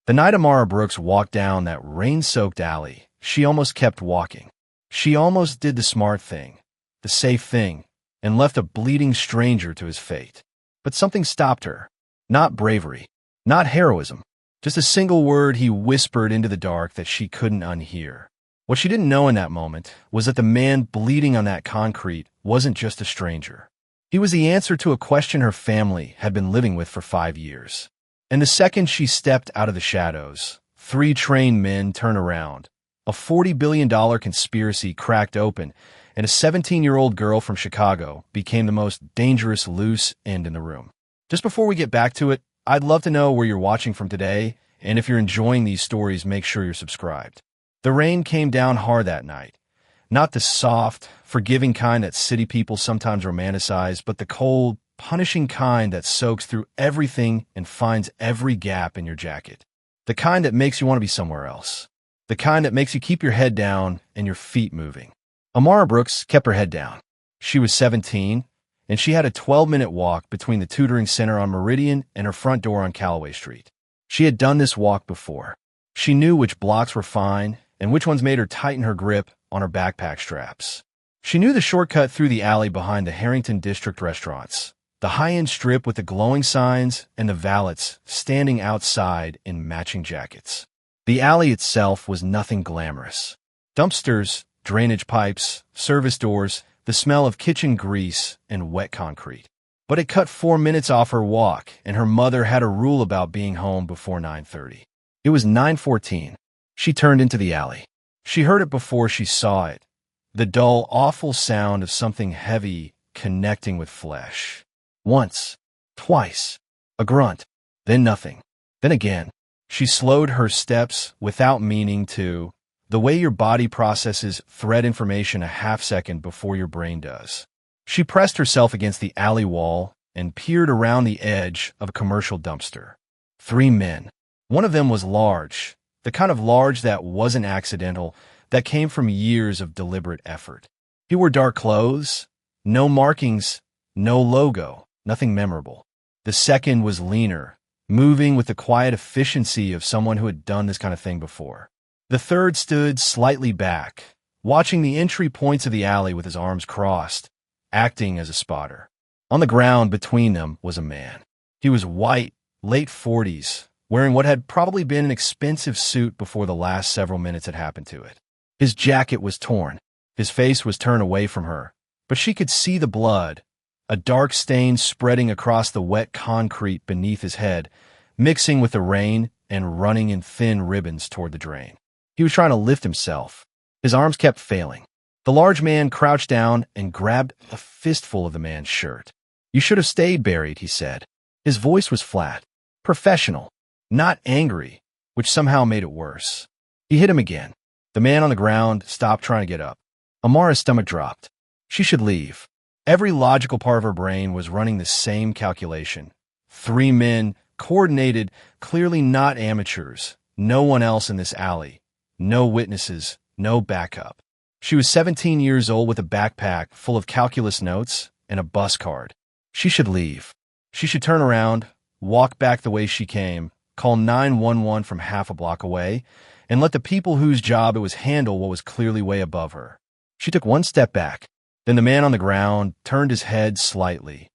The night Amara Brooks walked down that rain-soaked alley, she almost kept walking. She almost did the smart thing, the safe thing, and left a bleeding stranger to his fate. But something stopped her. Not bravery, not heroism, just a single word he whispered into the dark that she couldn't unhear. What she didn't know in that moment was that the man bleeding on that concrete wasn't just a stranger. He was the answer to a question her family had been living with for 5 years. And the second she stepped out of the shadows, 3 trained men turned around. A $40 billion conspiracy cracked open, and a 17-year-old girl from Chicago became the most dangerous loose end in the room. Just before we get back to it, I'd love to know where you're watching from today, and if you're enjoying these stories, make sure you're subscribed. The rain came down hard that night. Not the soft, forgiving kind that city people sometimes romanticize, but the cold, punishing kind that soaks through everything and finds every gap in your jacket. The kind that makes you want to be somewhere else. The kind that makes you keep your head down and your feet moving. Amara Brooks kept her head down. She was 17, and she had a 12-minute walk between the tutoring center on Meridian and her front door on Callaway Street. She had done this walk before. She knew which blocks were fine and which ones made her tighten her grip on her backpack straps. She knew the shortcut through the alley behind the Harrington District restaurants, the high-end strip with the glowing signs and the valets standing outside in matching jackets. The alley itself was nothing glamorous. Dumpsters, drainage pipes, service doors, the smell of kitchen grease and wet concrete. But it cut 4 minutes off her walk, and her mother had a rule about being home before 9:30. It was 9:14. She turned into the alley. She heard it before she saw it. The dull, awful sound of something heavy connecting with flesh. Once, twice, a grunt, then nothing, then again. She slowed her steps without meaning to, the way your body processes thread information a half-second before your brain does. She pressed herself against the alley wall and peered around the edge of a commercial dumpster. 3 men. One of them was large, the kind of large that wasn't accidental, that came from years of deliberate effort. He wore dark clothes, no markings, no logo, nothing memorable. The second was leaner, moving with the quiet efficiency of someone who had done this kind of thing before. The third stood slightly back, watching the entry points of the alley with his arms crossed, acting as a spotter. On the ground between them was a man. He was white, late 40s, wearing what had probably been an expensive suit before the last several minutes had happened to it. His jacket was torn. His face was turned away from her, but she could see the blood, a dark stain spreading across the wet concrete beneath his head, mixing with the rain and running in thin ribbons toward the drain. He was trying to lift himself. His arms kept failing. The large man crouched down and grabbed a fistful of the man's shirt. "You should have stayed buried," he said. His voice was flat, professional, not angry, which somehow made it worse. He hit him again. The man on the ground stopped trying to get up. Amara's stomach dropped. She should leave. Every logical part of her brain was running the same calculation. 3 men, coordinated, clearly not amateurs. No one else in this alley. No witnesses, no backup. She was 17 years old with a backpack full of calculus notes and a bus card. She should leave. She should turn around, walk back the way she came, call 911 from half a block away, and let the people whose job it was handle what was clearly way above her. She took 1 step back. Then the man on the ground turned his head slightly,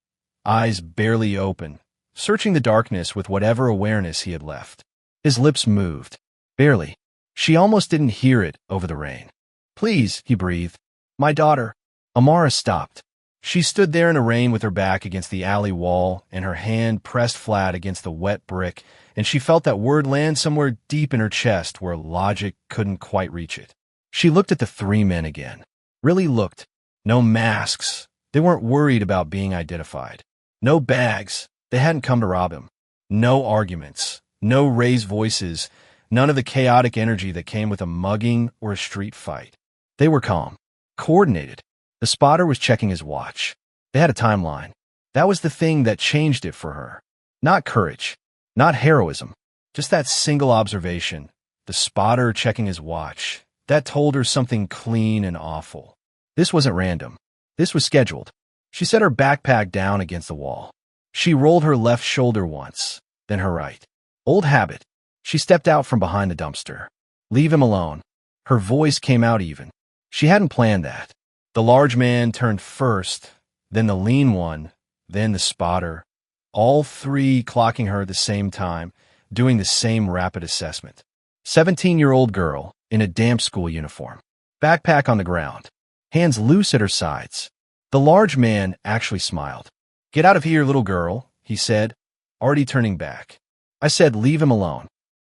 eyes barely open, searching the darkness with whatever awareness he had left. His lips moved. Barely. She almost didn't hear it over the rain. "Please," he breathed. "My daughter." Amara stopped. She stood there in the rain with her back against the alley wall and her hand pressed flat against the wet brick, and she felt that word land somewhere deep in her chest where logic couldn't quite reach it. She looked at the 3 men again. Really looked. No masks. They weren't worried about being identified. No bags. They hadn't come to rob him. No arguments. No raised voices. None of the chaotic energy that came with a mugging or a street fight. They were calm. Coordinated. The spotter was checking his watch. They had a timeline. That was the thing that changed it for her. Not courage. Not heroism. Just that single observation. The spotter checking his watch. That told her something clean and awful. This wasn't random. This was scheduled. She set her backpack down against the wall. She rolled her left shoulder once, then her right. Old habit. She stepped out from behind the dumpster. Leave him alone. Her voice came out even. She hadn't planned that. The large man turned first, then the lean one, then the spotter, all three clocking her at the same time, doing the same rapid assessment. 17-year-old girl in a damp school uniform. Backpack on the ground. Hands loose at her sides. The large man actually smiled. "Get out of here, little girl," he said, already turning back. I said, "Leave him alone."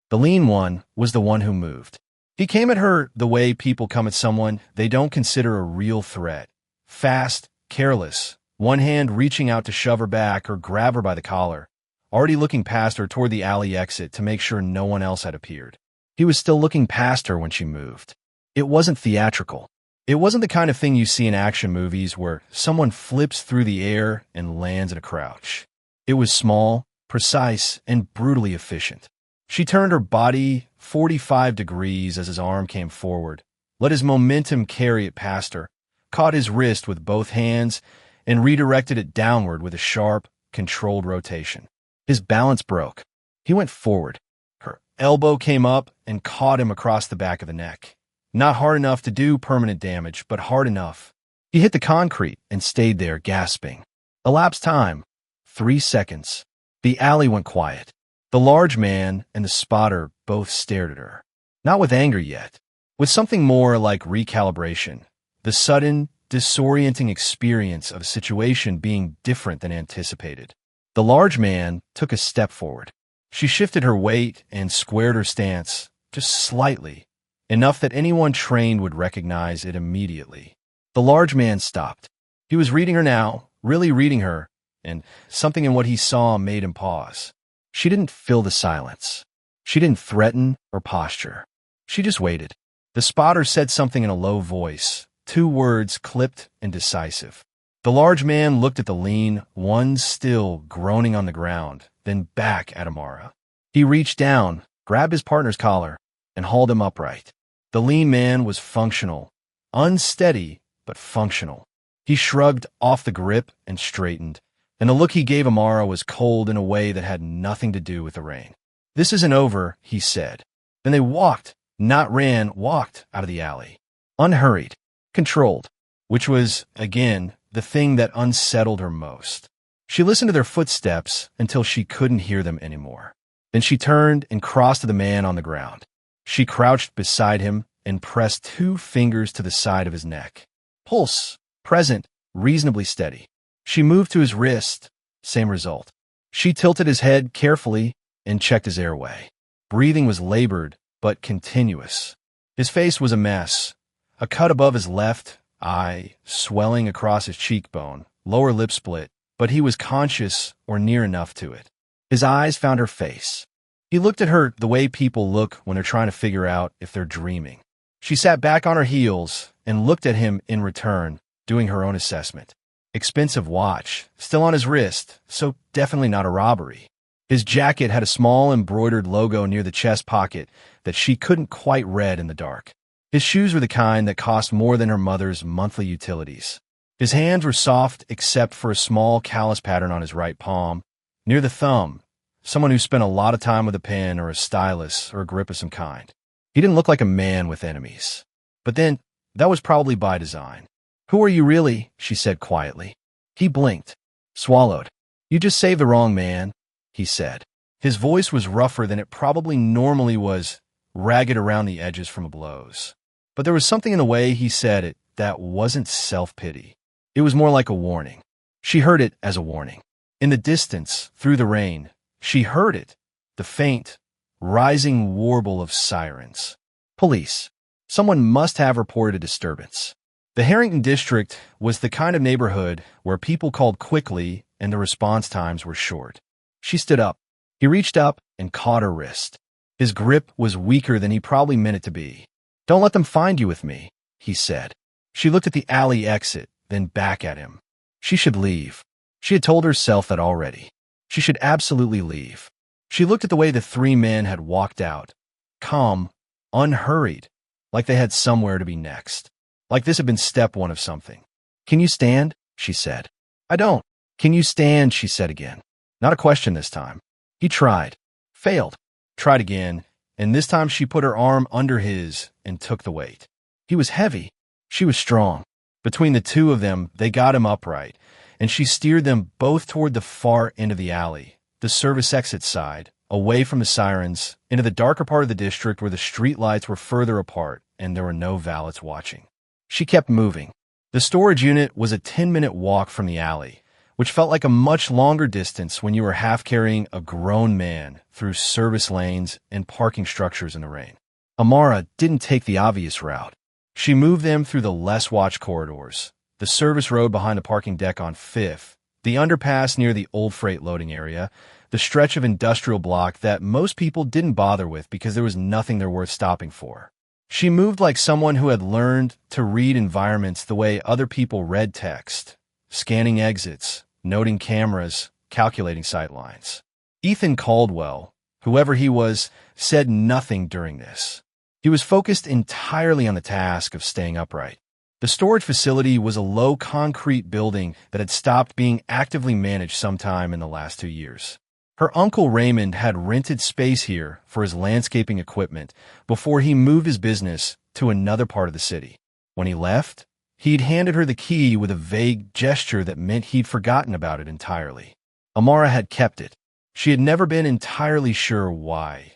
The lean one was the one who moved. He came at her the way people come at someone they don't consider a real threat. Fast, careless, one hand reaching out to shove her back or grab her by the collar, already looking past her toward the alley exit to make sure no one else had appeared. He was still looking past her when she moved. It wasn't theatrical. It wasn't the kind of thing you see in action movies where someone flips through the air and lands in a crouch. It was small, precise, and brutally efficient. She turned her body 45 degrees as his arm came forward, let his momentum carry it past her, caught his wrist with both hands, and redirected it downward with a sharp, controlled rotation. His balance broke. He went forward. Her elbow came up and caught him across the back of the neck. Not hard enough to do permanent damage, but hard enough. He hit the concrete and stayed there, gasping. Elapsed time. 3 seconds. The alley went quiet. The large man and the spotter both stared at her. Not with anger yet. With something more like recalibration. The sudden, disorienting experience of a situation being different than anticipated. The large man took a step forward. She shifted her weight and squared her stance, just slightly, enough that anyone trained would recognize it immediately. The large man stopped. He was reading her now, really reading her, and something in what he saw made him pause. She didn't fill the silence. She didn't threaten or posture. She just waited. The spotter said something in a low voice, 2 words clipped and decisive. The large man looked at the lean one still groaning on the ground, then back at Amara. He reached down, grabbed his partner's collar, and hauled him upright. The lean man was functional. Unsteady, but functional. He shrugged off the grip and straightened, and the look he gave Amara was cold in a way that had nothing to do with the rain. "This isn't over," he said. Then they walked, not ran, walked out of the alley. Unhurried, controlled, which was, again, the thing that unsettled her most. She listened to their footsteps until she couldn't hear them anymore. Then she turned and crossed to the man on the ground. She crouched beside him and pressed 2 fingers to the side of his neck. Pulse, present, reasonably steady. She moved to his wrist, same result. She tilted his head carefully and checked his airway. Breathing was labored, but continuous. His face was a mess. A cut above his left eye, swelling across his cheekbone, lower lip split, but he was conscious or near enough to it. His eyes found her face. He looked at her the way people look when they're trying to figure out if they're dreaming. She sat back on her heels and looked at him in return, doing her own assessment. Expensive watch, still on his wrist, so definitely not a robbery. His jacket had a small embroidered logo near the chest pocket that she couldn't quite read in the dark. His shoes were the kind that cost more than her mother's monthly utilities. His hands were soft except for a small callus pattern on his right palm, near the thumb, someone who spent a lot of time with a pen or a stylus or a grip of some kind. He didn't look like a man with enemies. But then, that was probably by design. "Who are you really?" she said quietly. He blinked, swallowed. "You just saved the wrong man," he said. His voice was rougher than it probably normally was, ragged around the edges from blows. But there was something in the way he said it that wasn't self-pity. It was more like a warning. She heard it as a warning. In the distance, through the rain, she heard it, the faint, rising warble of sirens. Police. Someone must have reported a disturbance. The Harrington district was the kind of neighborhood where people called quickly and the response times were short. She stood up. He reached up and caught her wrist. His grip was weaker than he probably meant it to be. "Don't let them find you with me," he said. She looked at the alley exit, then back at him. She should leave. She had told herself that already. She should absolutely leave. She looked at the way the 3 men had walked out, calm, unhurried, like they had somewhere to be next. Like this had been step 1 of something. "Can you stand?" she said. "I don't." "Can you stand?" she said again. Not a question this time. He tried. Failed. Tried again, and this time she put her arm under his and took the weight. He was heavy. She was strong. Between the two of them, they got him upright, and she steered them both toward the far end of the alley, the service exit side, away from the sirens, into the darker part of the district where the street lights were further apart and there were no valets watching. She kept moving. The storage unit was a 10-minute walk from the alley, which felt like a much longer distance when you were half-carrying a grown man through service lanes and parking structures in the rain. Amara didn't take the obvious route. She moved them through the less watched corridors, the service road behind the parking deck on 5th, the underpass near the old freight loading area, the stretch of industrial block that most people didn't bother with because there was nothing they're worth stopping for. She moved like someone who had learned to read environments the way other people read text, scanning exits, noting cameras, calculating sightlines. Ethan Caldwell, whoever he was, said nothing during this. He was focused entirely on the task of staying upright. The storage facility was a low concrete building that had stopped being actively managed sometime in the last 2 years. Her uncle Raymond had rented space here for his landscaping equipment before he moved his business to another part of the city. When he left, he'd handed her the key with a vague gesture that meant he'd forgotten about it entirely. Amara had kept it. She had never been entirely sure why.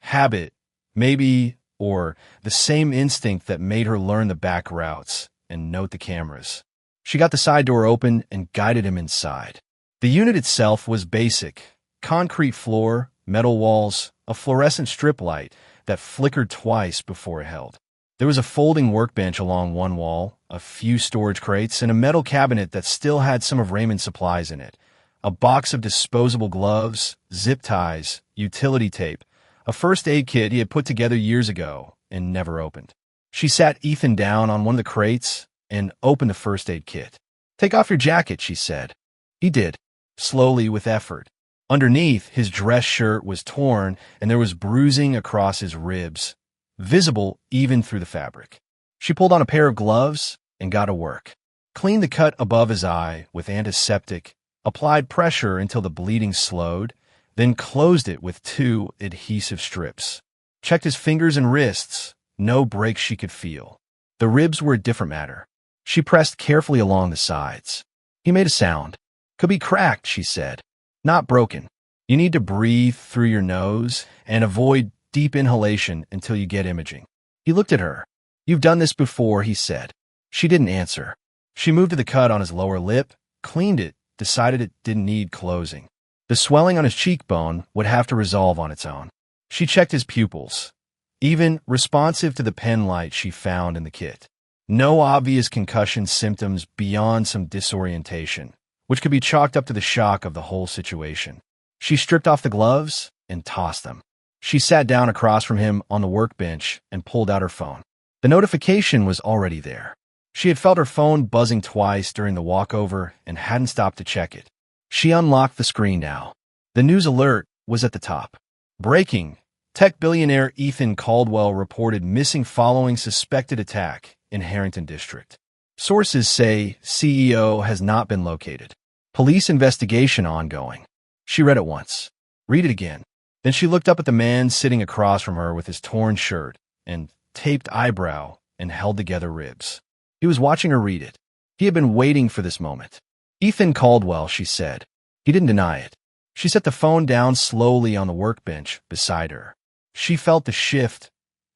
Habit, maybe, or the same instinct that made her learn the back routes and note the cameras. She got the side door open and guided him inside. The unit itself was basic. Concrete floor, metal walls, a fluorescent strip light that flickered twice before it held. There was a folding workbench along one wall, a few storage crates, and a metal cabinet that still had some of Raymond's supplies in it. A box of disposable gloves, zip ties, utility tape, a first aid kit he had put together years ago and never opened. She sat Ethan down on one of the crates and opened the first aid kit. "Take off your jacket," she said. He did, slowly with effort. Underneath, his dress shirt was torn and there was bruising across his ribs, visible even through the fabric. She pulled on a pair of gloves and got to work. Cleaned the cut above his eye with antiseptic, applied pressure until the bleeding slowed, then closed it with 2 adhesive strips. Checked his fingers and wrists, no breaks she could feel. The ribs were a different matter. She pressed carefully along the sides. He made a sound. "Could be cracked," she said. "Not broken. You need to breathe through your nose and avoid deep inhalation until you get imaging." He looked at her. "You've done this before," he said. She didn't answer. She moved to the cut on his lower lip, cleaned it, decided it didn't need closing. The swelling on his cheekbone would have to resolve on its own. She checked his pupils, even responsive to the pen light she found in the kit. No obvious concussion symptoms beyond some disorientation, which could be chalked up to the shock of the whole situation. She stripped off the gloves and tossed them. She sat down across from him on the workbench and pulled out her phone. The notification was already there. She had felt her phone buzzing twice during the walkover and hadn't stopped to check it. She unlocked the screen now. The news alert was at the top. Breaking. Tech billionaire Ethan Caldwell reported missing following suspected attack in Harrington District. Sources say CEO has not been located. Police investigation ongoing. She read it once. Read it again. Then she looked up at the man sitting across from her with his torn shirt and taped eyebrow and held together ribs. He was watching her read it. He had been waiting for this moment. "Ethan Caldwell," she said. He didn't deny it. She set the phone down slowly on the workbench beside her. She felt the shift,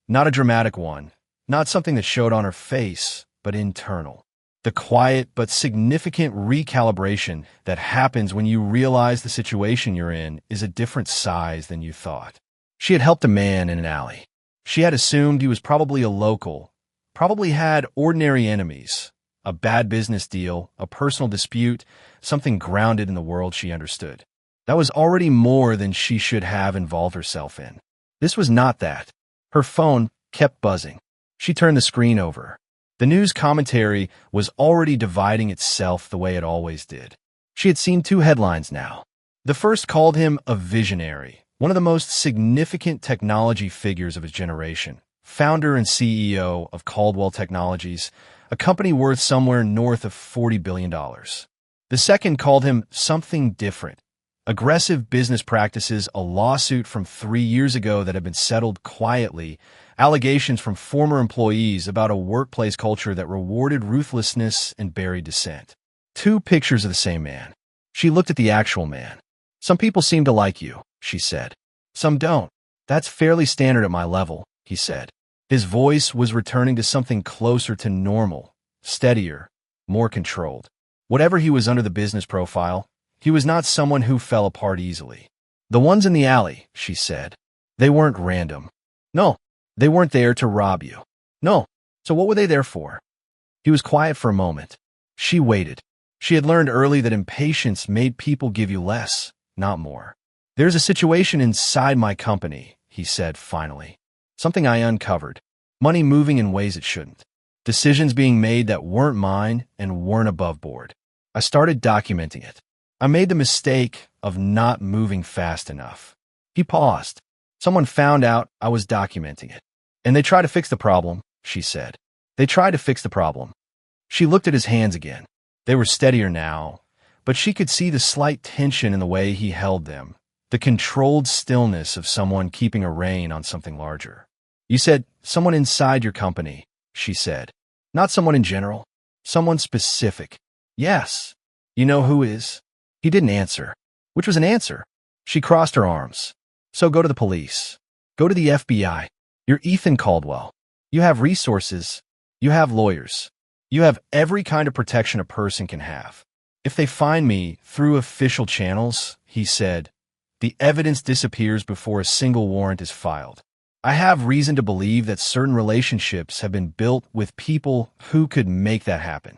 not a dramatic one, not something that showed on her face, but internal. The quiet but significant recalibration that happens when you realize the situation you're in is a different size than you thought. She had helped a man in an alley. She had assumed he was probably a local, probably had ordinary enemies, a bad business deal, a personal dispute, something grounded in the world she understood. That was already more than she should have involved herself in. This was not that. Her phone kept buzzing. She turned the screen over. The news commentary was already dividing itself the way it always did. She had seen 2 headlines now. The first called him a visionary, one of the most significant technology figures of his generation, founder and CEO of Caldwell Technologies, a company worth somewhere north of $40 billion. The second called him something different, Aggressive business practices, a lawsuit from 3 years ago that had been settled quietly, allegations from former employees about a workplace culture that rewarded ruthlessness and buried dissent. 2 pictures of the same man. She looked at the actual man. Some people seem to like you, she said. Some don't. That's fairly standard at my level, he said. His voice was returning to something closer to normal, steadier, more controlled. Whatever he was under the business profile, he was not someone who fell apart easily. The ones in the alley, she said. They weren't random. No, they weren't there to rob you. No. So what were they there for? He was quiet for a moment. She waited. She had learned early that impatience made people give you less, not more. There's a situation inside my company, he said finally. Something I uncovered. Money moving in ways it shouldn't. Decisions being made that weren't mine and weren't above board. I started documenting it. I made the mistake of not moving fast enough. He paused. Someone found out I was documenting it. And they tried to fix the problem, she said. They tried to fix the problem. She looked at his hands again. They were steadier now, but she could see the slight tension in the way he held them, the controlled stillness of someone keeping a rein on something larger. You said, someone inside your company, she said. Not someone in general. Someone specific. Yes. You know who is? He didn't answer, which was an answer. She crossed her arms. So go to the police. Go to the FBI. You're Ethan Caldwell. You have resources. You have lawyers. You have every kind of protection a person can have. If they find me through official channels, he said, the evidence disappears before a single warrant is filed. I have reason to believe that certain relationships have been built with people who could make that happen.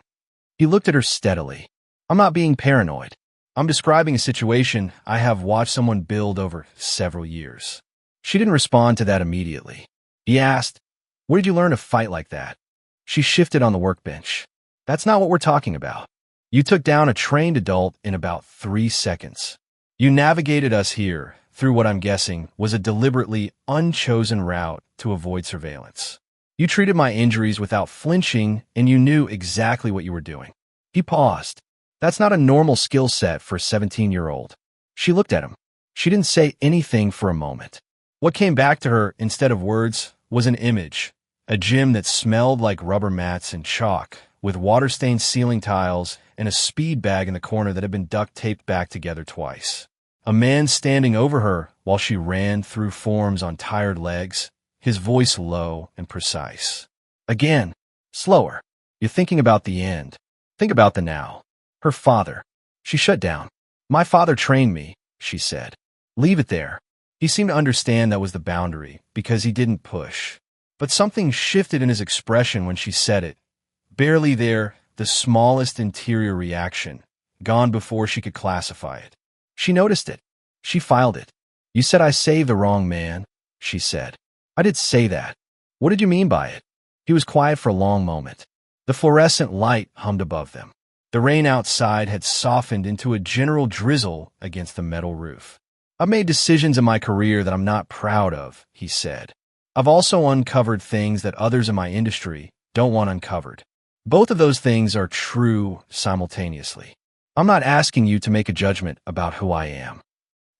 He looked at her steadily. I'm not being paranoid. I'm describing a situation I have watched someone build over several years. She didn't respond to that immediately. He asked, where did you learn to fight like that? She shifted on the workbench. That's not what we're talking about. You took down a trained adult in about 3 seconds. You navigated us here through what I'm guessing was a deliberately unchosen route to avoid surveillance. You treated my injuries without flinching, and you knew exactly what you were doing. He paused. That's not a normal skill set for a 17-year-old. She looked at him. She didn't say anything for a moment. What came back to her instead of words was an image, a gym that smelled like rubber mats and chalk, with water-stained ceiling tiles and a speed bag in the corner that had been duct-taped back together twice. A man standing over her while she ran through forms on tired legs, his voice low and precise. Again, slower. You're thinking about the end. Think about the now. Her father. She shut down. My father trained me, she said. Leave it there. He seemed to understand that was the boundary because he didn't push. But something shifted in his expression when she said it. Barely there, the smallest interior reaction, gone before she could classify it. She noticed it. She filed it. You said I saved the wrong man, she said. I did say that. What did you mean by it? He was quiet for a long moment. The fluorescent light hummed above them. The rain outside had softened into a general drizzle against the metal roof. I've made decisions in my career that I'm not proud of, he said. I've also uncovered things that others in my industry don't want uncovered. Both of those things are true simultaneously. I'm not asking you to make a judgment about who I am.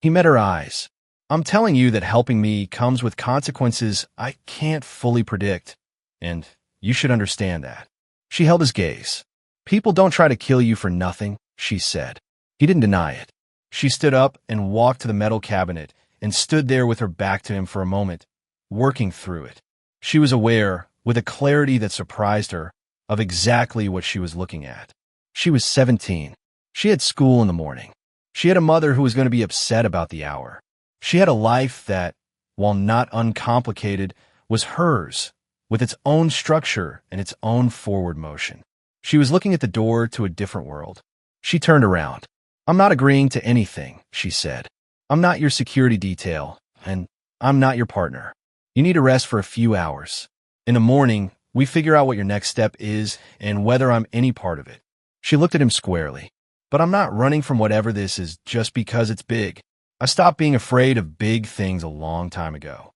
He met her eyes. I'm telling you that helping me comes with consequences I can't fully predict, and you should understand that. She held his gaze. People don't try to kill you for nothing, she said. He didn't deny it. She stood up and walked to the metal cabinet and stood there with her back to him for a moment, working through it. She was aware, with a clarity that surprised her, of exactly what she was looking at. She was 17. She had school in the morning. She had a mother who was going to be upset about the hour. She had a life that, while not uncomplicated, was hers, with its own structure and its own forward motion. She was looking at the door to a different world. She turned around. I'm not agreeing to anything, she said. I'm not your security detail, and I'm not your partner. You need to rest for a few hours. In the morning, we figure out what your next step is and whether I'm any part of it. She looked at him squarely. But I'm not running from whatever this is just because it's big. I stopped being afraid of big things a long time ago.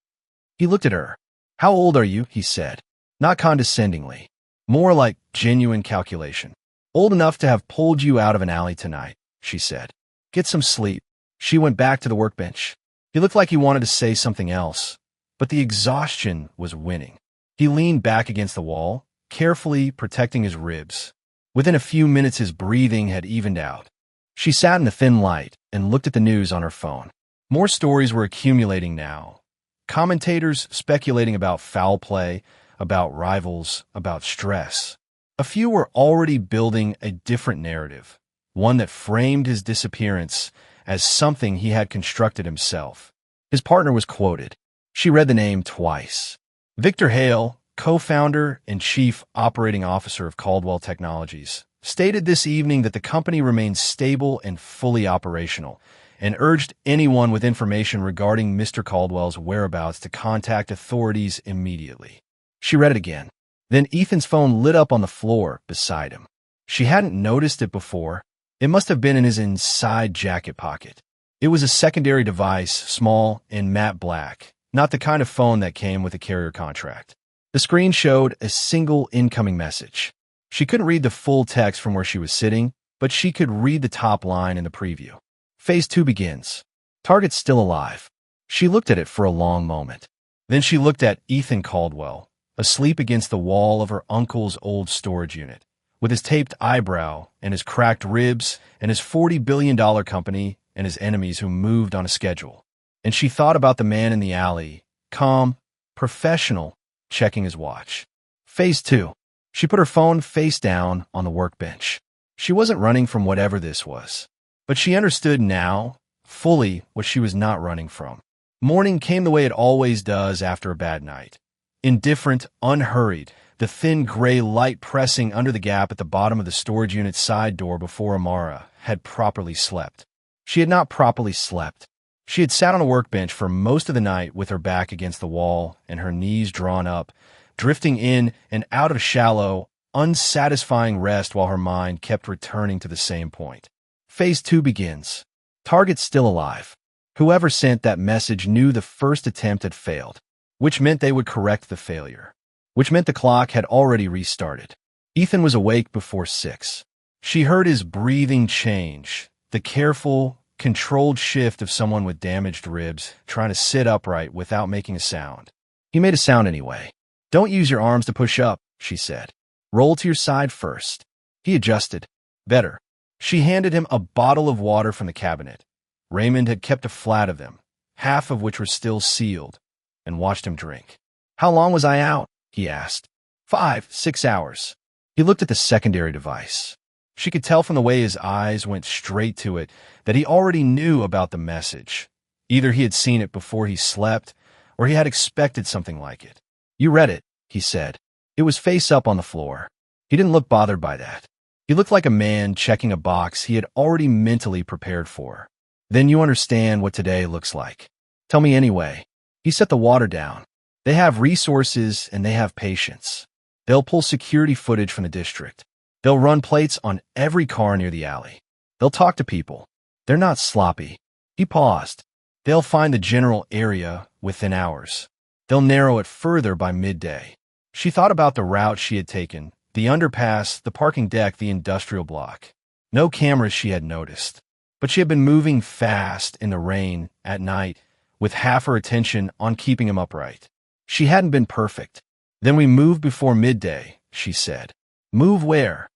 He looked at her. How old are you? He said, not condescendingly, more like genuine calculation. Old enough to have pulled you out of an alley tonight, she said. Get some sleep. She went back to the workbench. He looked like he wanted to say something else, but the exhaustion was winning. He leaned back against the wall, carefully protecting his ribs. Within a few minutes, his breathing had evened out. She sat in the thin light and looked at the news on her phone. More stories were accumulating now. Commentators speculating about foul play, about rivals, about stress. A few were already building a different narrative, one that framed his disappearance as something he had constructed himself. His partner was quoted. She read the name twice. Victor Hale, co-founder and chief operating officer of Caldwell Technologies, stated this evening that the company remains stable and fully operational, and urged anyone with information regarding Mr. Caldwell's whereabouts to contact authorities immediately. She read it again. Then Ethan's phone lit up on the floor beside him. She hadn't noticed it before. It must have been in his inside jacket pocket. It was a secondary device, small and matte black, not the kind of phone that came with a carrier contract. The screen showed a single incoming message. She couldn't read the full text from where she was sitting, but she could read the top line in the preview. Phase 2 begins. Target still alive. She looked at it for a long moment. Then she looked at Ethan Caldwell, asleep against the wall of her uncle's old storage unit, with his taped eyebrow and his cracked ribs and his $40 billion company and his enemies who moved on a schedule. And she thought about the man in the alley, calm, professional, checking his watch. Phase 2. She put her phone face down on the workbench. She wasn't running from whatever this was, but she understood now, fully, what she was not running from. Morning came the way it always does after a bad night. Indifferent, unhurried, the thin gray light pressing under the gap at the bottom of the storage unit's side door before Amara had properly slept. She had not properly slept. She had sat on a workbench for most of the night with her back against the wall and her knees drawn up, drifting in and out of shallow, unsatisfying rest while her mind kept returning to the same point. Phase 2 begins. Target still alive. Whoever sent that message knew the first attempt had failed, which meant they would correct the failure, which meant the clock had already restarted. Ethan was awake before 6. She heard his breathing change, the careful, controlled shift of someone with damaged ribs trying to sit upright without making a sound. He made a sound anyway. "Don't use your arms to push up," she said. "Roll to your side first." He adjusted. "Better." She handed him a bottle of water from the cabinet. Raymond had kept a flat of them, half of which were still sealed, and watched him drink. "How long was I out?" he asked. 5, 6 hours. He looked at the secondary device. She could tell from the way his eyes went straight to it that he already knew about the message. Either he had seen it before he slept, or he had expected something like it. "You read it," he said. It was face up on the floor. He didn't look bothered by that. He looked like a man checking a box he had already mentally prepared for. "Then you understand what today looks like. Tell me anyway." He set the water down. "They have resources and they have patience. They'll pull security footage from the district. They'll run plates on every car near the alley. They'll talk to people. They're not sloppy." He paused. "They'll find the general area within hours. They'll narrow it further by midday." She thought about the route she had taken, the underpass, the parking deck, the industrial block. No cameras she had noticed. But she had been moving fast in the rain at night, with half her attention on keeping him upright. She hadn't been perfect. "Then we move before midday," she said. "Move where?"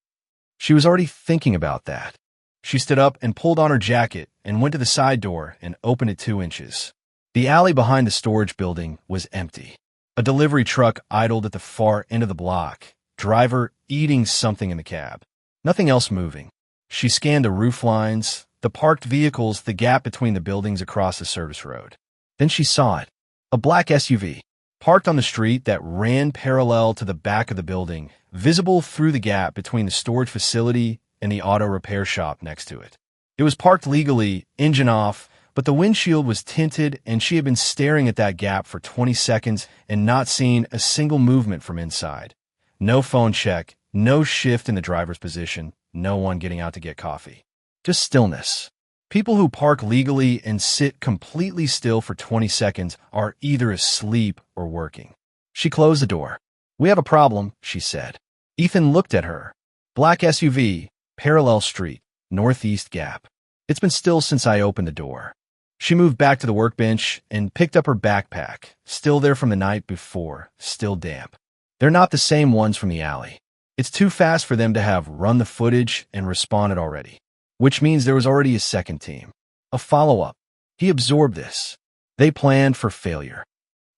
She was already thinking about that. She stood up and pulled on her jacket and went to the side door and opened it 2 inches. The alley behind the storage building was empty. A delivery truck idled at the far end of the block, driver eating something in the cab. Nothing else moving. She scanned the roof lines, the parked vehicles, the gap between the buildings across the service road. Then she saw it. A black SUV, parked on the street that ran parallel to the back of the building, visible through the gap between the storage facility and the auto repair shop next to it. It was parked legally, engine off, but the windshield was tinted and she had been staring at that gap for 20 seconds and not seen a single movement from inside. No phone check, no shift in the driver's position, no one getting out to get coffee. Just stillness. People who park legally and sit completely still for 20 seconds are either asleep or working. She closed the door. "We have a problem," she said. Ethan looked at her. Black SUV, parallel street, northeast gap. It's been still since I opened the door. She moved back to the workbench and picked up her backpack, still there from the night before, still damp. They're not the same ones from the alley. It's too fast for them to have run the footage and responded already, which means there was already a second team. A follow-up. He absorbed this. They planned for failure.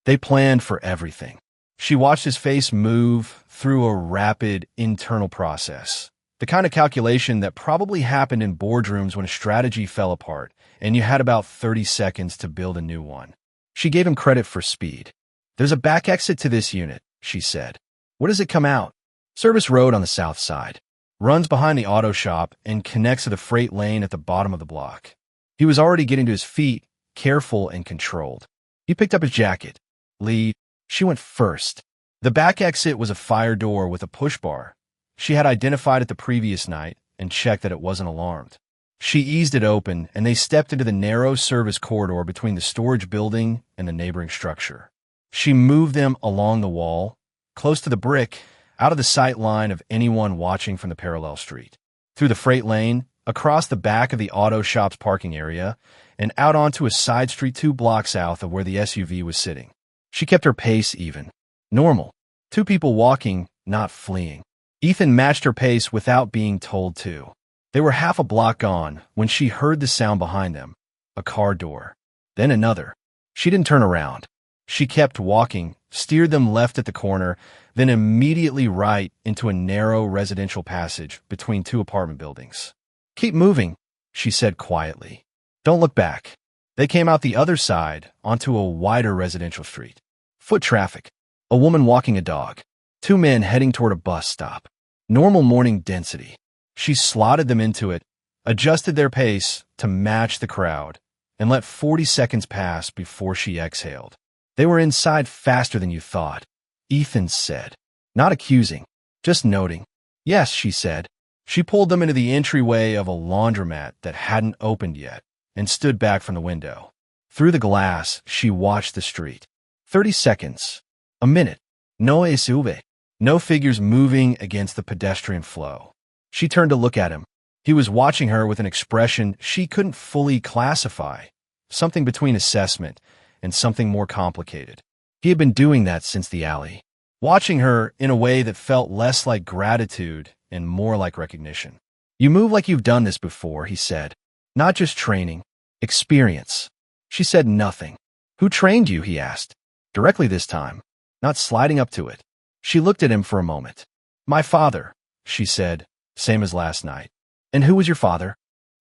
They planned for everything. She watched his face move through a rapid internal process, the kind of calculation that probably happened in boardrooms when a strategy fell apart and you had about 30 seconds to build a new one. She gave him credit for speed. There's a back exit to this unit, she said. Where does it come out? Service road on the south side. Runs behind the auto shop and connects to the freight lane at the bottom of the block. He was already getting to his feet, careful and controlled. He picked up his jacket. Lead. She went first. The back exit was a fire door with a push bar. She had identified it the previous night and checked that it wasn't alarmed. She eased it open, and they stepped into the narrow service corridor between the storage building and the neighboring structure. She moved them along the wall, close to the brick, out of the sight line of anyone watching from the parallel street, through the freight lane, across the back of the auto shop's parking area, and out onto a side street 2 blocks south of where the SUV was sitting. She kept her pace even. Normal. 2 people walking, not fleeing. Ethan matched her pace without being told to. They were half a block gone when she heard the sound behind them. A car door. Then another. She didn't turn around. She kept walking, steered them left at the corner, then immediately right into a narrow residential passage between 2 apartment buildings. Keep moving, she said quietly. Don't look back. They came out the other side onto a wider residential street. Foot traffic. A woman walking a dog. 2 men heading toward a bus stop. Normal morning density. She slotted them into it, adjusted their pace to match the crowd, and let 40 seconds pass before she exhaled. They were inside faster than you thought, Ethan said. Not accusing, just noting. Yes, she said. She pulled them into the entryway of a laundromat that hadn't opened yet and stood back from the window. Through the glass, she watched the street. 30 seconds. A minute. No SUV. No figures moving against the pedestrian flow. She turned to look at him. He was watching her with an expression she couldn't fully classify, something between assessment and something more complicated. He had been doing that since the alley, watching her in a way that felt less like gratitude and more like recognition. You move like you've done this before, he said. Not just training, experience. She said nothing. Who trained you, he asked. Directly this time, not sliding up to it. She looked at him for a moment. My father, she said, same as last night. And who was your father?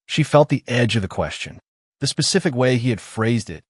She felt the edge of the question, the specific way he had phrased it.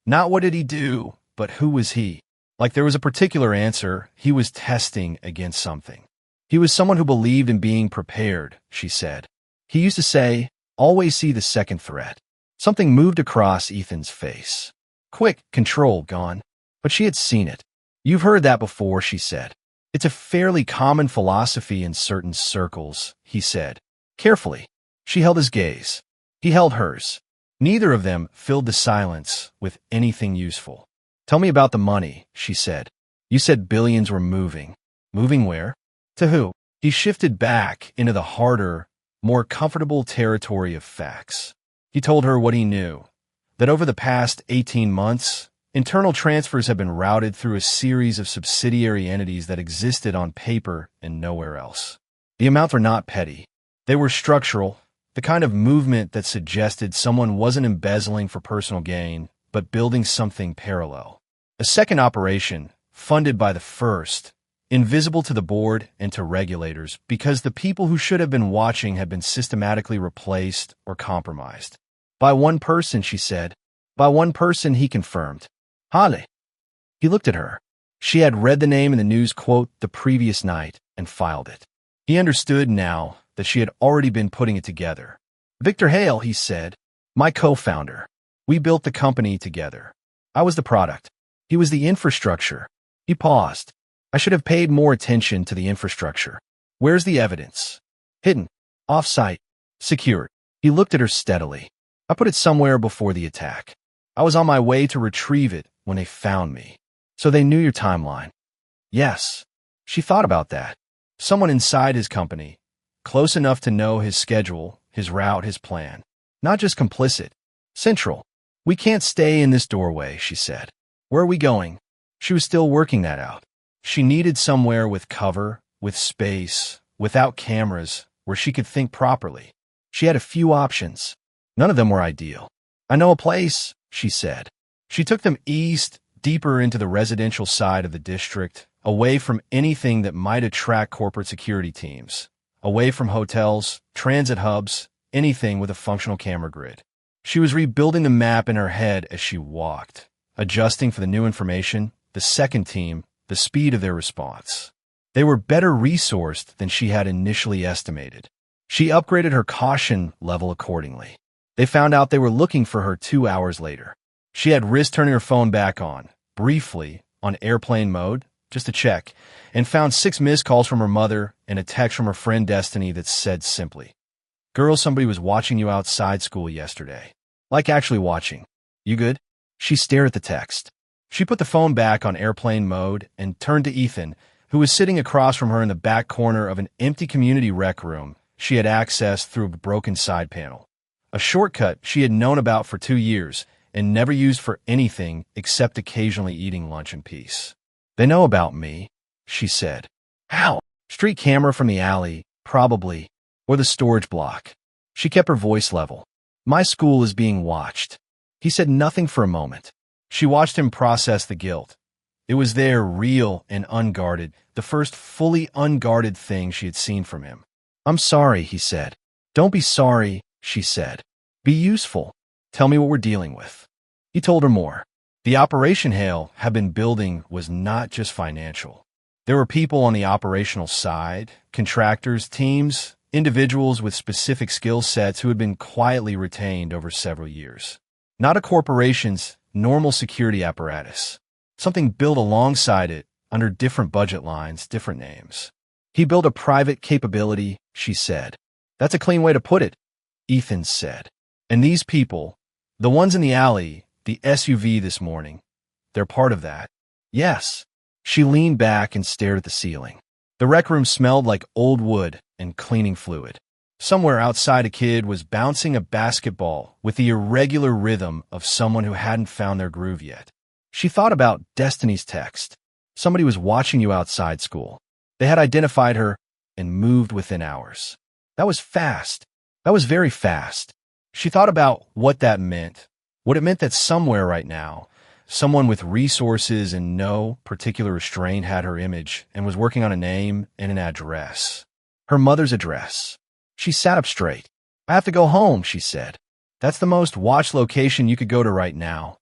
Not what did he do, but who was he? Like there was a particular answer he was testing against something. He was someone who believed in being prepared, she said. He used to say, always see the second threat. Something moved across Ethan's face. Quick, control, gone. But she had seen it. You've heard that before, she said. It's a fairly common philosophy in certain circles, he said. Carefully. She held his gaze. He held hers. Neither of them filled the silence with anything useful. Tell me about the money, she said. You said billions were moving. Moving where? To who? He shifted back into the harder, more comfortable territory of facts. He told her what he knew, that over the past 18 months, internal transfers have been routed through a series of subsidiary entities that existed on paper and nowhere else. The amounts were not petty. They were structural, the kind of movement that suggested someone wasn't embezzling for personal gain, but building something parallel. A second operation, funded by the first, invisible to the board and to regulators because the people who should have been watching had been systematically replaced or compromised. By one person, she said. By one person, he confirmed. Hale. He looked at her. She had read the name in the news quote the previous night and filed it. He understood now that she had already been putting it together. Victor Hale, he said, my co-founder. We built the company together. I was the product. He was the infrastructure. He paused. I should have paid more attention to the infrastructure. Where's the evidence? Hidden. Off-site. Secured. He looked at her steadily. I put it somewhere before the attack. I was on my way to retrieve it when they found me. So they knew your timeline. Yes. She thought about that. Someone inside his company, close enough to know his schedule, his route, his plan. Not just complicit. Central. We can't stay in this doorway, she said. Where are we going? She was still working that out. She needed somewhere with cover, with space, without cameras, where she could think properly. She had a few options. None of them were ideal. I know a place, she said. She took them east, deeper into the residential side of the district, away from anything that might attract corporate security teams, away from hotels, transit hubs, anything with a functional camera grid. She was rebuilding the map in her head as she walked, adjusting for the new information, the second team, the speed of their response. They were better resourced than she had initially estimated. She upgraded her caution level accordingly. They found out they were looking for her 2 hours later. She had risked turning her phone back on, briefly, on airplane mode, just to check, and found 6 missed calls from her mother and a text from her friend Destiny that said simply, "Girl, somebody was watching you outside school yesterday. Like actually watching. You good?" She stared at the text. She put the phone back on airplane mode and turned to Ethan, who was sitting across from her in the back corner of an empty community rec room she had accessed through a broken side panel. A shortcut she had known about for 2 years and never used for anything except occasionally eating lunch in peace. "They know about me," she said. "How?" "Street camera from the alley, probably, or the storage block." She kept her voice level. "My school is being watched." He said nothing for a moment. She watched him process the guilt. It was there, real and unguarded, the first fully unguarded thing she had seen from him. "I'm sorry," he said. "Don't be sorry," she said. "Be useful. Tell me what we're dealing with." He told her more. The operation Hale had been building was not just financial. There were people on the operational side, contractors, teams, individuals with specific skill sets who had been quietly retained over several years. Not a corporation's normal security apparatus. Something built alongside it, under different budget lines, different names. He built a private capability, she said. "That's a clean way to put it," Ethan said. "And these people, the ones in the alley, the SUV this morning, they're part of that." "Yes." She leaned back and stared at the ceiling. The rec room smelled like old wood and cleaning fluid. Somewhere outside a kid was bouncing a basketball with the irregular rhythm of someone who hadn't found their groove yet. She thought about Destiny's text. Somebody was watching you outside school. They had identified her and moved within hours. That was fast. That was very fast. She thought about what that meant. What it meant that somewhere right now, someone with resources and no particular restraint had her image and was working on a name and an address. Her mother's address. She sat up straight. "I have to go home," she said. "That's the most watched location you could go to right now,"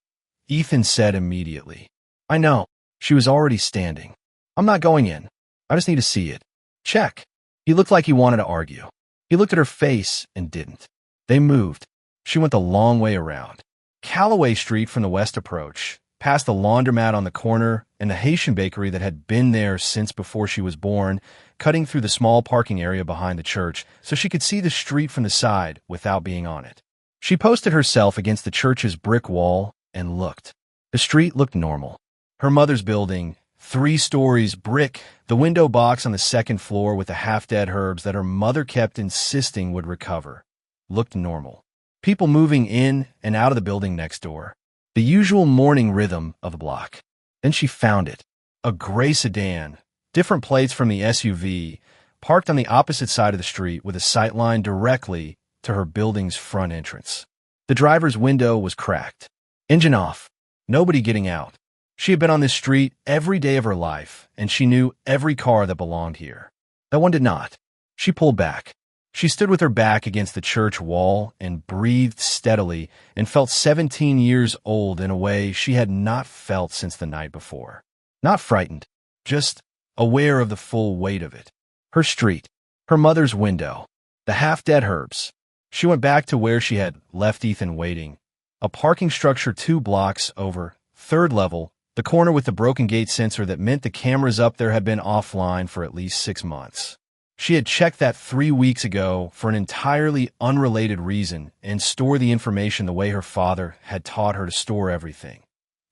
Ethan said immediately. "I know." She was already standing. "I'm not going in. I just need to see it." "Check." He looked like he wanted to argue. He looked at her face and didn't. They moved. She went the long way around. Callaway Street from the west approach, past the laundromat on the corner and the Haitian bakery that had been there since before she was born, cutting through the small parking area behind the church so she could see the street from the side without being on it. She posted herself against the church's brick wall and looked. The street looked normal. Her mother's building, 3 stories, brick, the window box on the second floor with the half-dead herbs that her mother kept insisting would recover, looked normal. People moving in and out of the building next door. The usual morning rhythm of the block. Then she found it. A gray sedan, different plates from the SUV, parked on the opposite side of the street with a sightline directly to her building's front entrance. The driver's window was cracked. Engine off. Nobody getting out. She had been on this street every day of her life, and she knew every car that belonged here. That one did not. She pulled back. She stood with her back against the church wall and breathed steadily and felt 17 years old in a way she had not felt since the night before. Not frightened, just aware of the full weight of it. Her street, her mother's window, the half-dead herbs. She went back to where she had left Ethan waiting. A parking structure 2 blocks over, 3rd level, the corner with the broken gate sensor that meant the cameras up there had been offline for at least 6 months. She had checked that 3 weeks ago for an entirely unrelated reason and stored the information the way her father had taught her to store everything.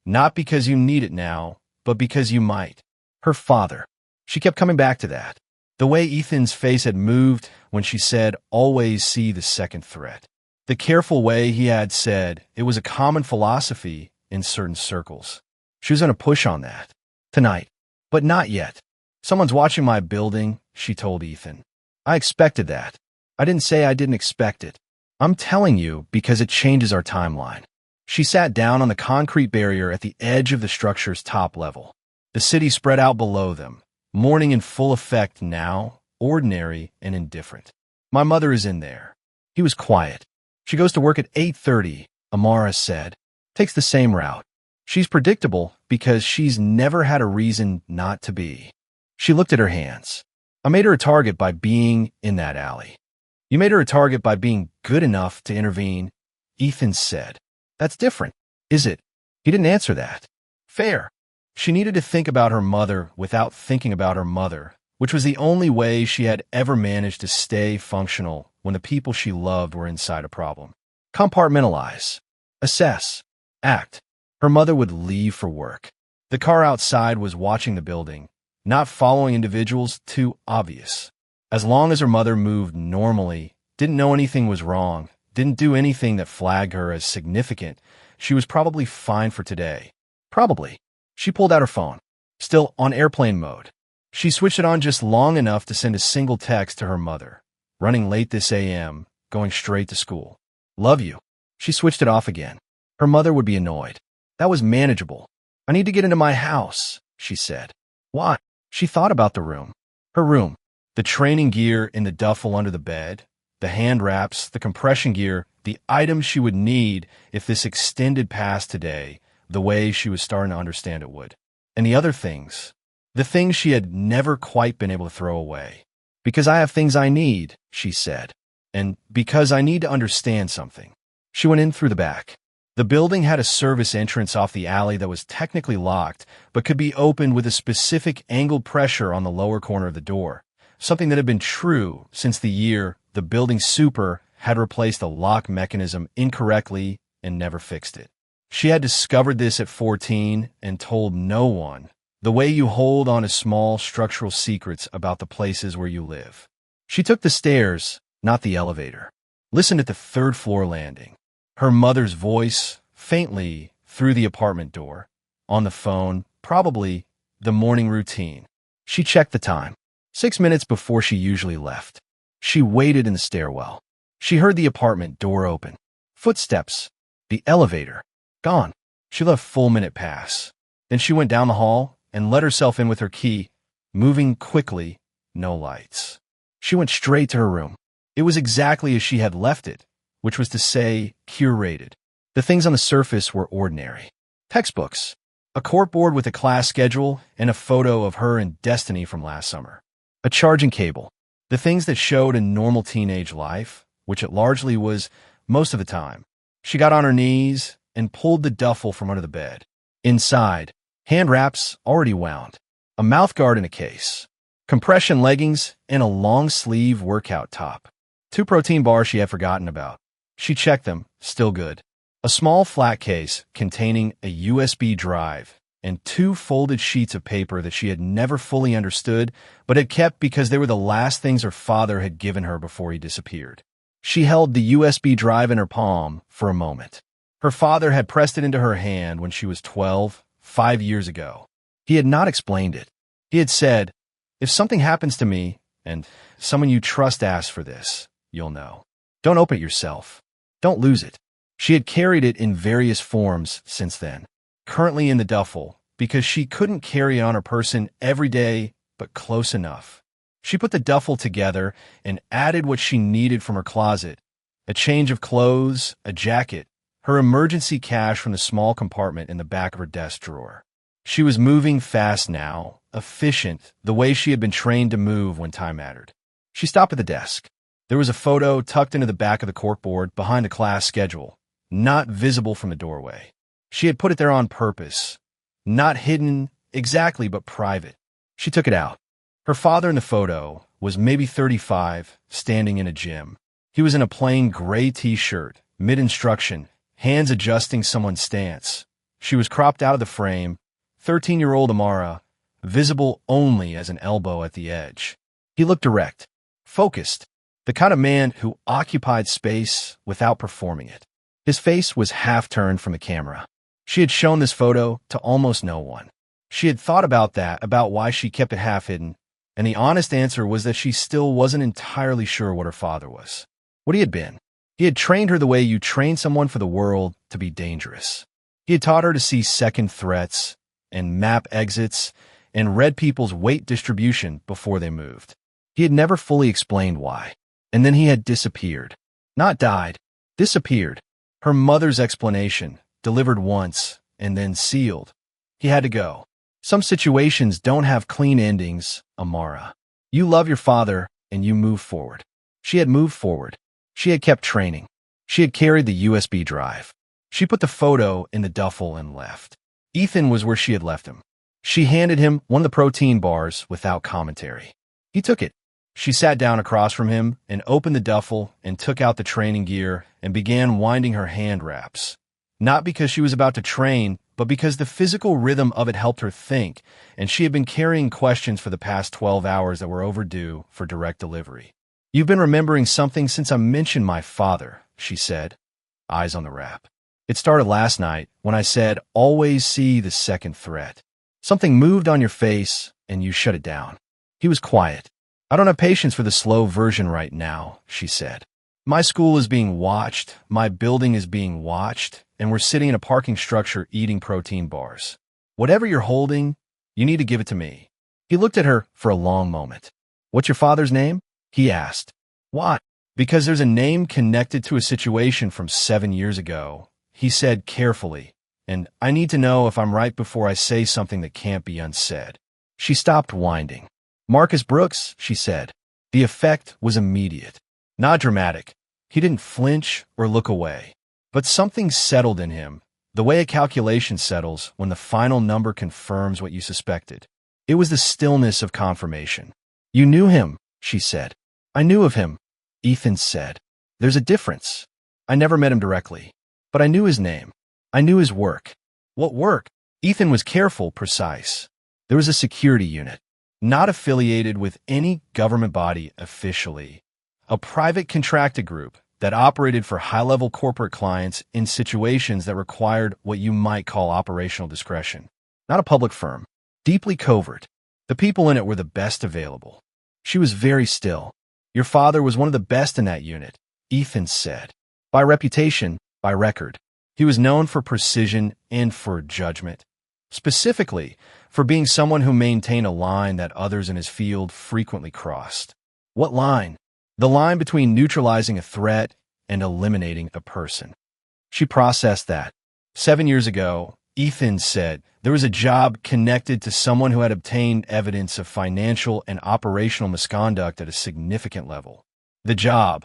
Not because you need it now, but because you might. Her father. She kept coming back to that. The way Ethan's face had moved when she said, "Always see the second threat." The careful way he had said it was a common philosophy in certain circles. She was going to push on that. Tonight. But not yet. Someone's watching my building, she told Ethan. I expected that. I didn't say I didn't expect it. I'm telling you because it changes our timeline. She sat down on the concrete barrier at the edge of the structure's top level. The city spread out below them, morning in full effect now, ordinary and indifferent. My mother is in there. He was quiet. She goes to work at 8:30, Amara said. Takes the same route. She's predictable because she's never had a reason not to be. She looked at her hands. I made her a target by being in that alley. You made her a target by being good enough to intervene, Ethan said. That's different, is it? He didn't answer that. Fair. She needed to think about her mother without thinking about her mother, which was the only way she had ever managed to stay functional when the people she loved were inside a problem. Compartmentalize. Assess. Act. Her mother would leave for work. The car outside was watching the building, not following individuals too obvious. As long as her mother moved normally, didn't know anything was wrong, didn't do anything that flagged her as significant, she was probably fine for today. Probably. She pulled out her phone, still on airplane mode. She switched it on just long enough to send a single text to her mother. Running late this a.m., going straight to school. Love you. She switched it off again. Her mother would be annoyed. That was manageable. I need to get into my house, she said. Why? She thought about the room. Her room. The training gear in the duffel under the bed, the hand wraps, the compression gear, the items she would need if this extended past today, the way she was starting to understand it would. And the other things. The things she had never quite been able to throw away. Because I have things I need, she said. And because I need to understand something. She went in through the back. The building had a service entrance off the alley that was technically locked, but could be opened with a specific angled pressure on the lower corner of the door, something that had been true since the year the building super had replaced the lock mechanism incorrectly and never fixed it. She had discovered this at 14 and told no one, the way you hold on to small structural secrets about the places where you live. She took the stairs, not the elevator. Listened at the third-floor landing. Her mother's voice, faintly, through the apartment door. On the phone, probably, the morning routine. She checked the time. 6 minutes before she usually left. She waited in the stairwell. She heard the apartment door open. Footsteps. The elevator. Gone. She let a full minute pass. Then she went down the hall and let herself in with her key, moving quickly, no lights. She went straight to her room. It was exactly as she had left it, which was to say, curated. The things on the surface were ordinary. Textbooks, a corkboard with a class schedule, and a photo of her and Destiny from last summer. A charging cable. The things that showed a normal teenage life, which it largely was most of the time. She got on her knees and pulled the duffel from under the bed. Inside, hand wraps already wound, a mouthguard in a case, compression leggings, and a long-sleeve workout top. 2 protein bars she had forgotten about. She checked them, still good. A small flat case containing a USB drive and 2 folded sheets of paper that she had never fully understood, but had kept because they were the last things her father had given her before he disappeared. She held the USB drive in her palm for a moment. Her father had pressed it into her hand when she was 12, 5 years ago. He had not explained it. He had said, if something happens to me, and someone you trust asks for this, you'll know. Don't open it yourself. Don't lose it. She had carried it in various forms since then, currently in the duffel, because she couldn't carry it on her person every day, but close enough. She put the duffel together and added what she needed from her closet, a change of clothes, a jacket, her emergency cash from the small compartment in the back of her desk drawer. She was moving fast now, efficient, the way she had been trained to move when time mattered. She stopped at the desk. There was a photo tucked into the back of the corkboard behind a class schedule, not visible from the doorway. She had put it there on purpose, not hidden exactly, but private. She took it out. Her father in the photo was maybe 35, standing in a gym. He was in a plain gray t-shirt, mid-instruction, hands adjusting someone's stance. She was cropped out of the frame, 13-year-old Amara, visible only as an elbow at the edge. He looked direct, focused. The kind of man who occupied space without performing it. His face was half turned from the camera. She had shown this photo to almost no one. She had thought about that, about why she kept it half hidden, and the honest answer was that she still wasn't entirely sure what her father was. What he had been. He had trained her the way you train someone for the world to be dangerous. He had taught her to see second threats and map exits and read people's weight distribution before they moved. He had never fully explained why. And then he had disappeared. Not died. Disappeared. Her mother's explanation, delivered once and then sealed. He had to go. Some situations don't have clean endings, Amara. You love your father and you move forward. She had moved forward. She had kept training. She had carried the USB drive. She put the photo in the duffel and left. Ethan was where she had left him. She handed him one of the protein bars without commentary. He took it. She sat down across from him and opened the duffel and took out the training gear and began winding her hand wraps. Not because she was about to train, but because the physical rhythm of it helped her think, and she had been carrying questions for the past 12 hours that were overdue for direct delivery. You've been remembering something since I mentioned my father, she said, eyes on the wrap. It started last night when I said, always see the second threat. Something moved on your face and you shut it down. He was quiet. I don't have patience for the slow version right now, she said. My school is being watched, my building is being watched, and we're sitting in a parking structure eating protein bars. Whatever you're holding, you need to give it to me. He looked at her for a long moment. What's your father's name? He asked. Why? Because there's a name connected to a situation from 7 years ago, he said carefully, and I need to know if I'm right before I say something that can't be unsaid. She stopped winding. Marcus Brooks, she said. The effect was immediate. Not dramatic. He didn't flinch or look away. But something settled in him, the way a calculation settles when the final number confirms what you suspected. It was the stillness of confirmation. You knew him, she said. I knew of him, Ethan said. There's a difference. I never met him directly, but I knew his name. I knew his work. What work? Ethan was careful, precise. There was a security unit, not affiliated with any government body officially, a private contracted group that operated for high-level corporate clients in situations that required what you might call operational discretion. Not a public firm. Deeply covert. The people in it were the best available. She was very still. Your father was one of the best in that unit, Ethan said. By reputation, by record. He was known for precision and for judgment. Specifically, for being someone who maintained a line that others in his field frequently crossed. What line? The line between neutralizing a threat and eliminating a person. She processed that. 7 years ago, Ethan said there was a job connected to someone who had obtained evidence of financial and operational misconduct at a significant level. The job,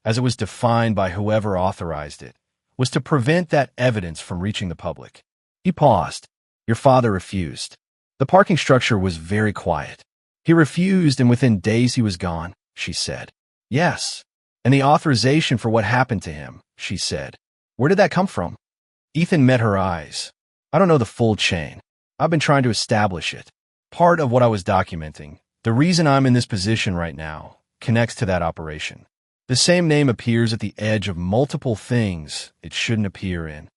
as it was defined by whoever authorized it, was to prevent that evidence from reaching the public. He paused. Your father refused. The parking structure was very quiet. He refused, and within days he was gone, she said. Yes. And the authorization for what happened to him, she said. Where did that come from? Ethan met her eyes. I don't know the full chain. I've been trying to establish it. Part of what I was documenting, the reason I'm in this position right now, connects to that operation. The same name appears at the edge of multiple things it shouldn't appear in.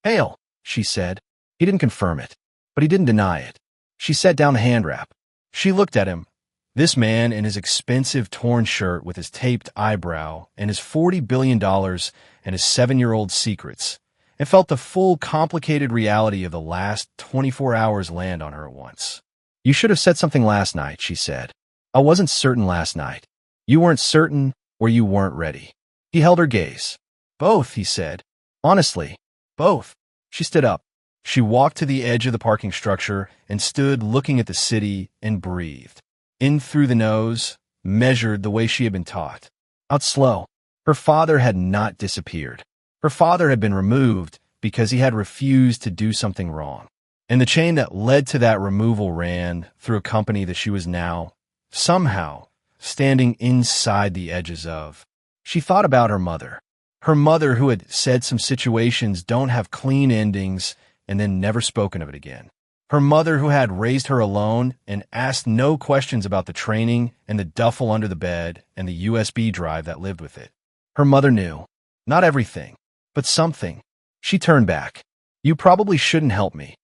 Hale, she said. He didn't confirm it, but he didn't deny it. She set down the hand wrap. She looked at him. This man in his expensive torn shirt with his taped eyebrow and his $40 billion and his 7-year-old secrets, and felt the full complicated reality of the last 24 hours land on her at once. You should have said something last night, she said. I wasn't certain last night. You weren't certain or you weren't ready. He held her gaze. Both, he said. Honestly, both. She stood up. She walked to the edge of the parking structure and stood looking at the city and breathed. In through the nose, measured the way she had been taught. Out slow. Her father had not disappeared. Her father had been removed because he had refused to do something wrong. And the chain that led to that removal ran through a company that she was now, somehow, standing inside the edges of. She thought about her mother. Her mother who had said some situations don't have clean endings and then never spoken of it again. Her mother, who had raised her alone and asked no questions about the training and the duffel under the bed and the USB drive that lived with it. Her mother knew. Not everything, but something. She turned back. "You probably shouldn't help me,"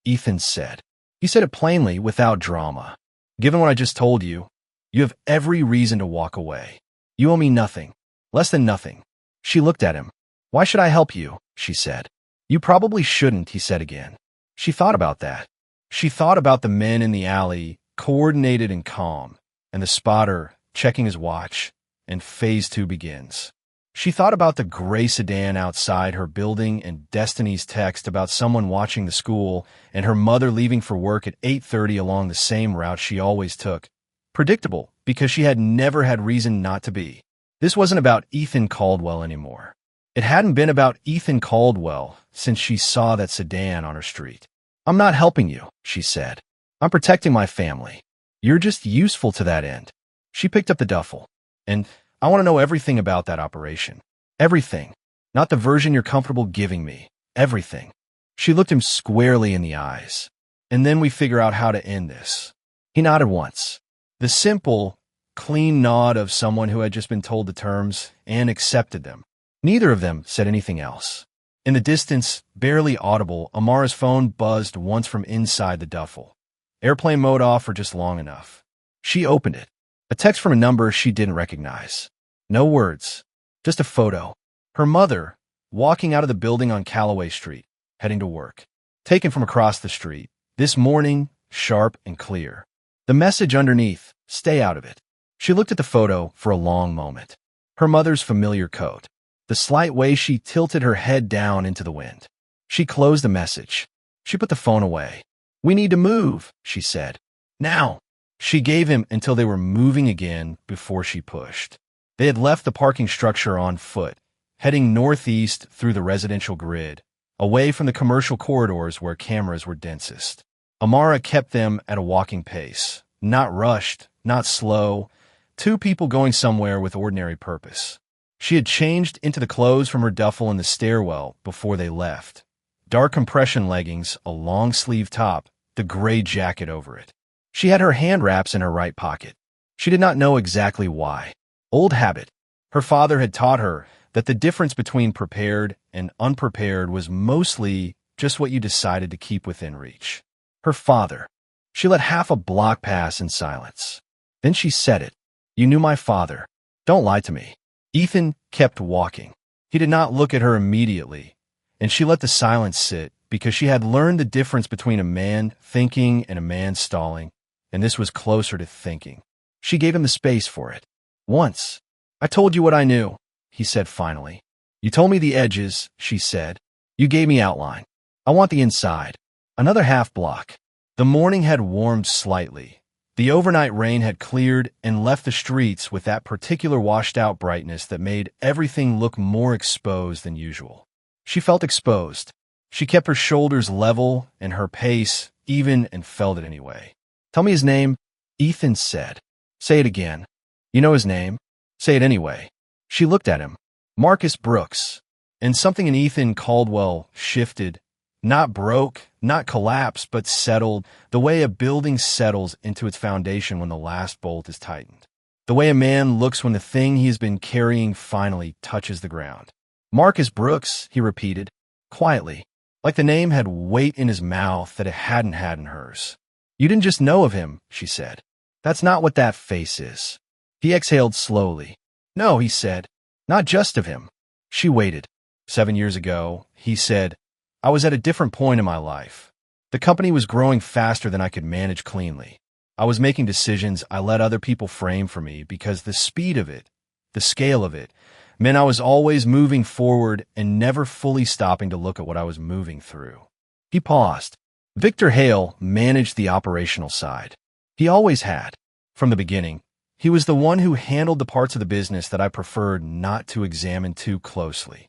Ethan said. He said it plainly, without drama. "Given what I just told you, you have every reason to walk away. You owe me nothing. Less than nothing." She looked at him. "Why should I help you?" she said. "You probably shouldn't," he said again. She thought about that. She thought about the men in the alley, coordinated and calm, and the spotter checking his watch, and phase 2 begins. She thought about the gray sedan outside her building and Destiny's text about someone watching the school and her mother leaving for work at 8:30 along the same route she always took. Predictable, because she had never had reason not to be. This wasn't about Ethan Caldwell anymore. It hadn't been about Ethan Caldwell since she saw that sedan on her street. "I'm not helping you," she said. "I'm protecting my family. You're just useful to that end." She picked up the duffel. "And I want to know everything about that operation. Everything. Not the version you're comfortable giving me. Everything." She looked him squarely in the eyes. "And then we figure out how to end this." He nodded once. The simple, clean nod of someone who had just been told the terms and accepted them. Neither of them said anything else. In the distance, barely audible, Amara's phone buzzed once from inside the duffel. Airplane mode off for just long enough. She opened it. A text from a number she didn't recognize. No words. Just a photo. Her mother, walking out of the building on Callaway Street, heading to work. Taken from across the street. This morning, sharp and clear. The message underneath, "Stay out of it." She looked at the photo for a long moment. Her mother's familiar coat. The slight way she tilted her head down into the wind. She closed the message. She put the phone away. "We need to move," she said. "Now." She gave him until they were moving again before she pushed. They had left the parking structure on foot, heading northeast through the residential grid, away from the commercial corridors where cameras were densest. Amara kept them at a walking pace, not rushed, not slow, two people going somewhere with ordinary purpose. She had changed into the clothes from her duffel in the stairwell before they left. Dark compression leggings, a long-sleeve top, the gray jacket over it. She had her hand wraps in her right pocket. She did not know exactly why. Old habit. Her father had taught her that the difference between prepared and unprepared was mostly just what you decided to keep within reach. Her father. She let half a block pass in silence. Then she said it. "You knew my father. Don't lie to me." Ethan kept walking. He did not look at her immediately, and she let the silence sit because she had learned the difference between a man thinking and a man stalling, and this was closer to thinking. She gave him the space for it. "Once. I told you what I knew," he said finally. "You told me the edges," she said. "You gave me outline. I want the inside." Another half block. The morning had warmed slightly. The overnight rain had cleared and left the streets with that particular washed-out brightness that made everything look more exposed than usual. She felt exposed. She kept her shoulders level and her pace even and felt it anyway. "Tell me his name," Ethan said. "Say it again." "You know his name. Say it anyway." She looked at him. "Marcus Brooks." And something in Ethan Caldwell shifted. Not broke, not collapsed, but settled, the way a building settles into its foundation when the last bolt is tightened. The way a man looks when the thing he has been carrying finally touches the ground. "Marcus Brooks," he repeated, quietly, like the name had weight in his mouth that it hadn't had in hers. "You didn't just know of him," she said. "That's not what that face is." He exhaled slowly. "No," he said, "not just of him." She waited. 7 years ago, he said, I was at a different point in my life. The company was growing faster than I could manage cleanly. I was making decisions I let other people frame for me because the speed of it, the scale of it, meant I was always moving forward and never fully stopping to look at what I was moving through. He paused. Victor Hale managed the operational side. He always had. From the beginning, he was the one who handled the parts of the business that I preferred not to examine too closely.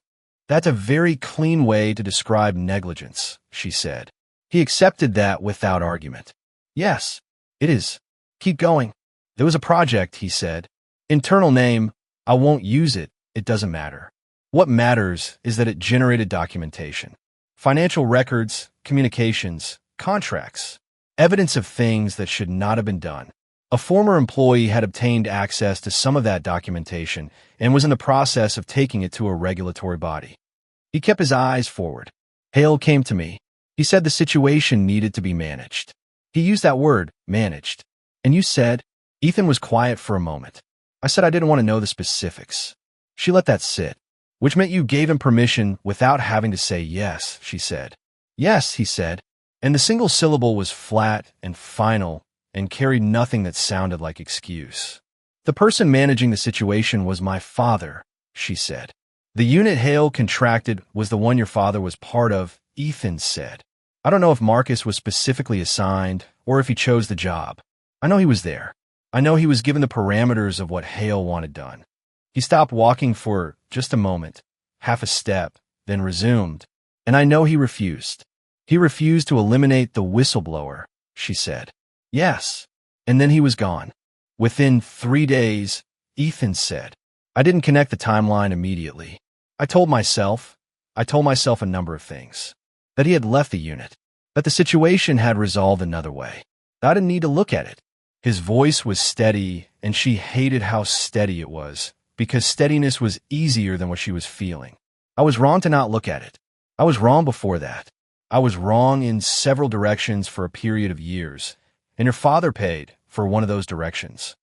That's a very clean way to describe negligence, she said. He accepted that without argument. Yes, it is. Keep going. There was a project, he said. Internal name, I won't use it. It doesn't matter. What matters is that it generated documentation. Financial records, communications, contracts, evidence of things that should not have been done. A former employee had obtained access to some of that documentation and was in the process of taking it to a regulatory body. He kept his eyes forward. Hale came to me. He said the situation needed to be managed. He used that word, managed. And you said? Ethan was quiet for a moment. I said I didn't want to know the specifics. She let that sit, which meant you gave him permission without having to say yes, she said. Yes, he said, and the single syllable was flat and final and carried nothing that sounded like excuse. The person managing the situation was my father, she said. The unit Hale contracted was the one your father was part of, Ethan said. I don't know if Marcus was specifically assigned or if he chose the job. I know he was there. I know he was given the parameters of what Hale wanted done. He stopped walking for just a moment, half a step, then resumed, and I know he refused. He refused to eliminate the whistleblower, she said. Yes, and then he was gone. Within 3 days, Ethan said. I didn't connect the timeline immediately. I told myself a number of things. That he had left the unit, that the situation had resolved another way. I didn't need to look at it. His voice was steady, and she hated how steady it was, because steadiness was easier than what she was feeling. I was wrong to not look at it. I was wrong before that. I was wrong in several directions for a period of years, and your father paid for one of those directions.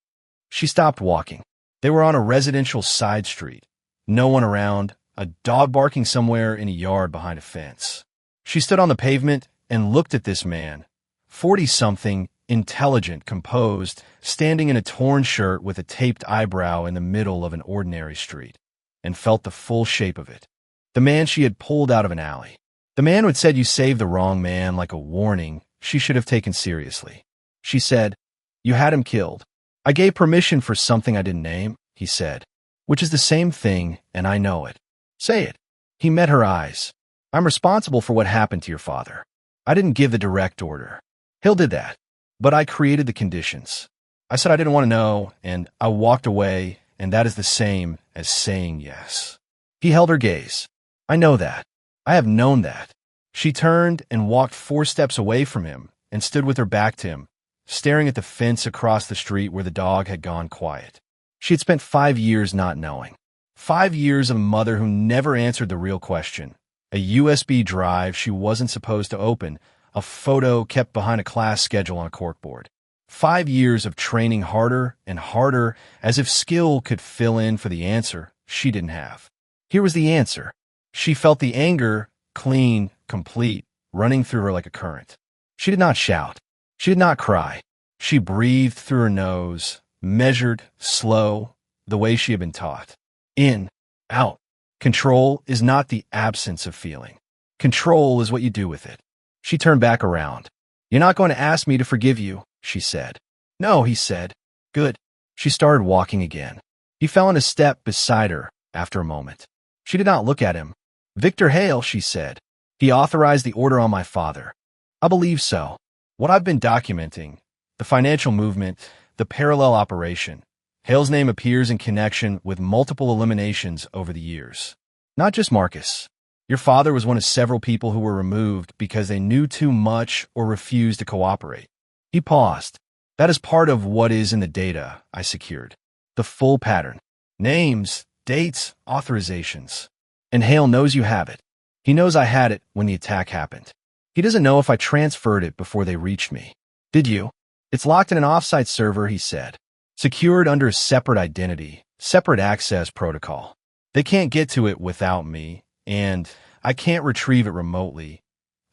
She stopped walking. They were on a residential side street. No one around, a dog barking somewhere in a yard behind a fence. She stood on the pavement and looked at this man, 40-something, intelligent, composed, standing in a torn shirt with a taped eyebrow in the middle of an ordinary street, and felt the full shape of it. The man she had pulled out of an alley. The man who had said you saved the wrong man like a warning she should have taken seriously. She said, you had him killed. I gave permission for something I didn't name, he said, which is the same thing, and I know it. Say it. He met her eyes. I'm responsible for what happened to your father. I didn't give the direct order. Hill did that. But I created the conditions. I said I didn't want to know, and I walked away, and that is the same as saying yes. He held her gaze. I know that. I have known that. She turned and walked 4 steps away from him and stood with her back to him, staring at the fence across the street where the dog had gone quiet. She had spent 5 years not knowing. 5 years of a mother who never answered the real question. A USB drive she wasn't supposed to open, a photo kept behind a class schedule on a corkboard. 5 years of training harder and harder as if skill could fill in for the answer she didn't have. Here was the answer. She felt the anger, clean, complete, running through her like a current. She did not shout. She did not cry. She breathed through her nose, measured, slow, the way she had been taught. In, out. Control is not the absence of feeling. Control is what you do with it. She turned back around. You're not going to ask me to forgive you, she said. No, he said. Good. She started walking again. He fell in a step beside her after a moment. She did not look at him. Victor Hale, she said. He authorized the order on my father. I believe so. What I've been documenting, the financial movement, the parallel operation. Hale's name appears in connection with multiple eliminations over the years. Not just Marcus. Your father was one of several people who were removed because they knew too much or refused to cooperate. He paused. That is part of what is in the data I secured. The full pattern. Names, dates, authorizations. And Hale knows you have it. He knows I had it when the attack happened. He doesn't know if I transferred it before they reached me. Did you? It's locked in an offsite server, he said. Secured under a separate identity, separate access protocol. They can't get to it without me, and I can't retrieve it remotely.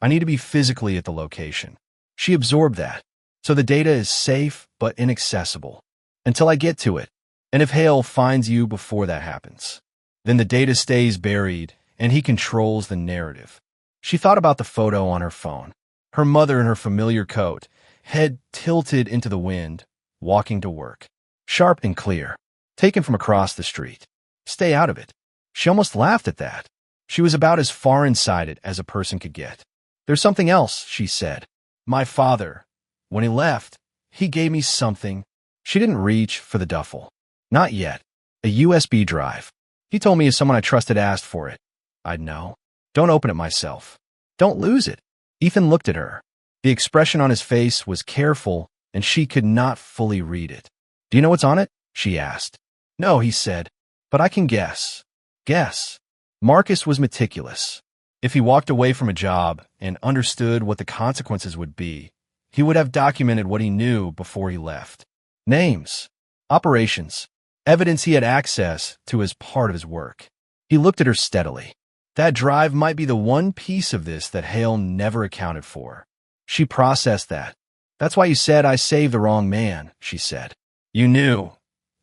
I need to be physically at the location. She absorbed that. So the data is safe but inaccessible. Until I get to it. And if Hale finds you before that happens, then the data stays buried and he controls the narrative. She thought about the photo on her phone. Her mother in her familiar coat, head tilted into the wind, walking to work. Sharp and clear. Taken from across the street. Stay out of it. She almost laughed at that. She was about as far inside it as a person could get. There's something else, she said. My father. When he left, he gave me something. She didn't reach for the duffel. Not yet. A USB drive. He told me if someone I trusted asked for it, I'd know. Don't open it myself. Don't lose it. Ethan looked at her. The expression on his face was careful, and she could not fully read it. "Do you know what's on it?" she asked. "No," he said, "but I can guess." Guess. Marcus was meticulous. If he walked away from a job and understood what the consequences would be, he would have documented what he knew before he left. Names, operations, evidence he had access to as part of his work. He looked at her steadily. That drive might be the one piece of this that Hale never accounted for. She processed that. "That's why you said I saved the wrong man," she said. "You knew,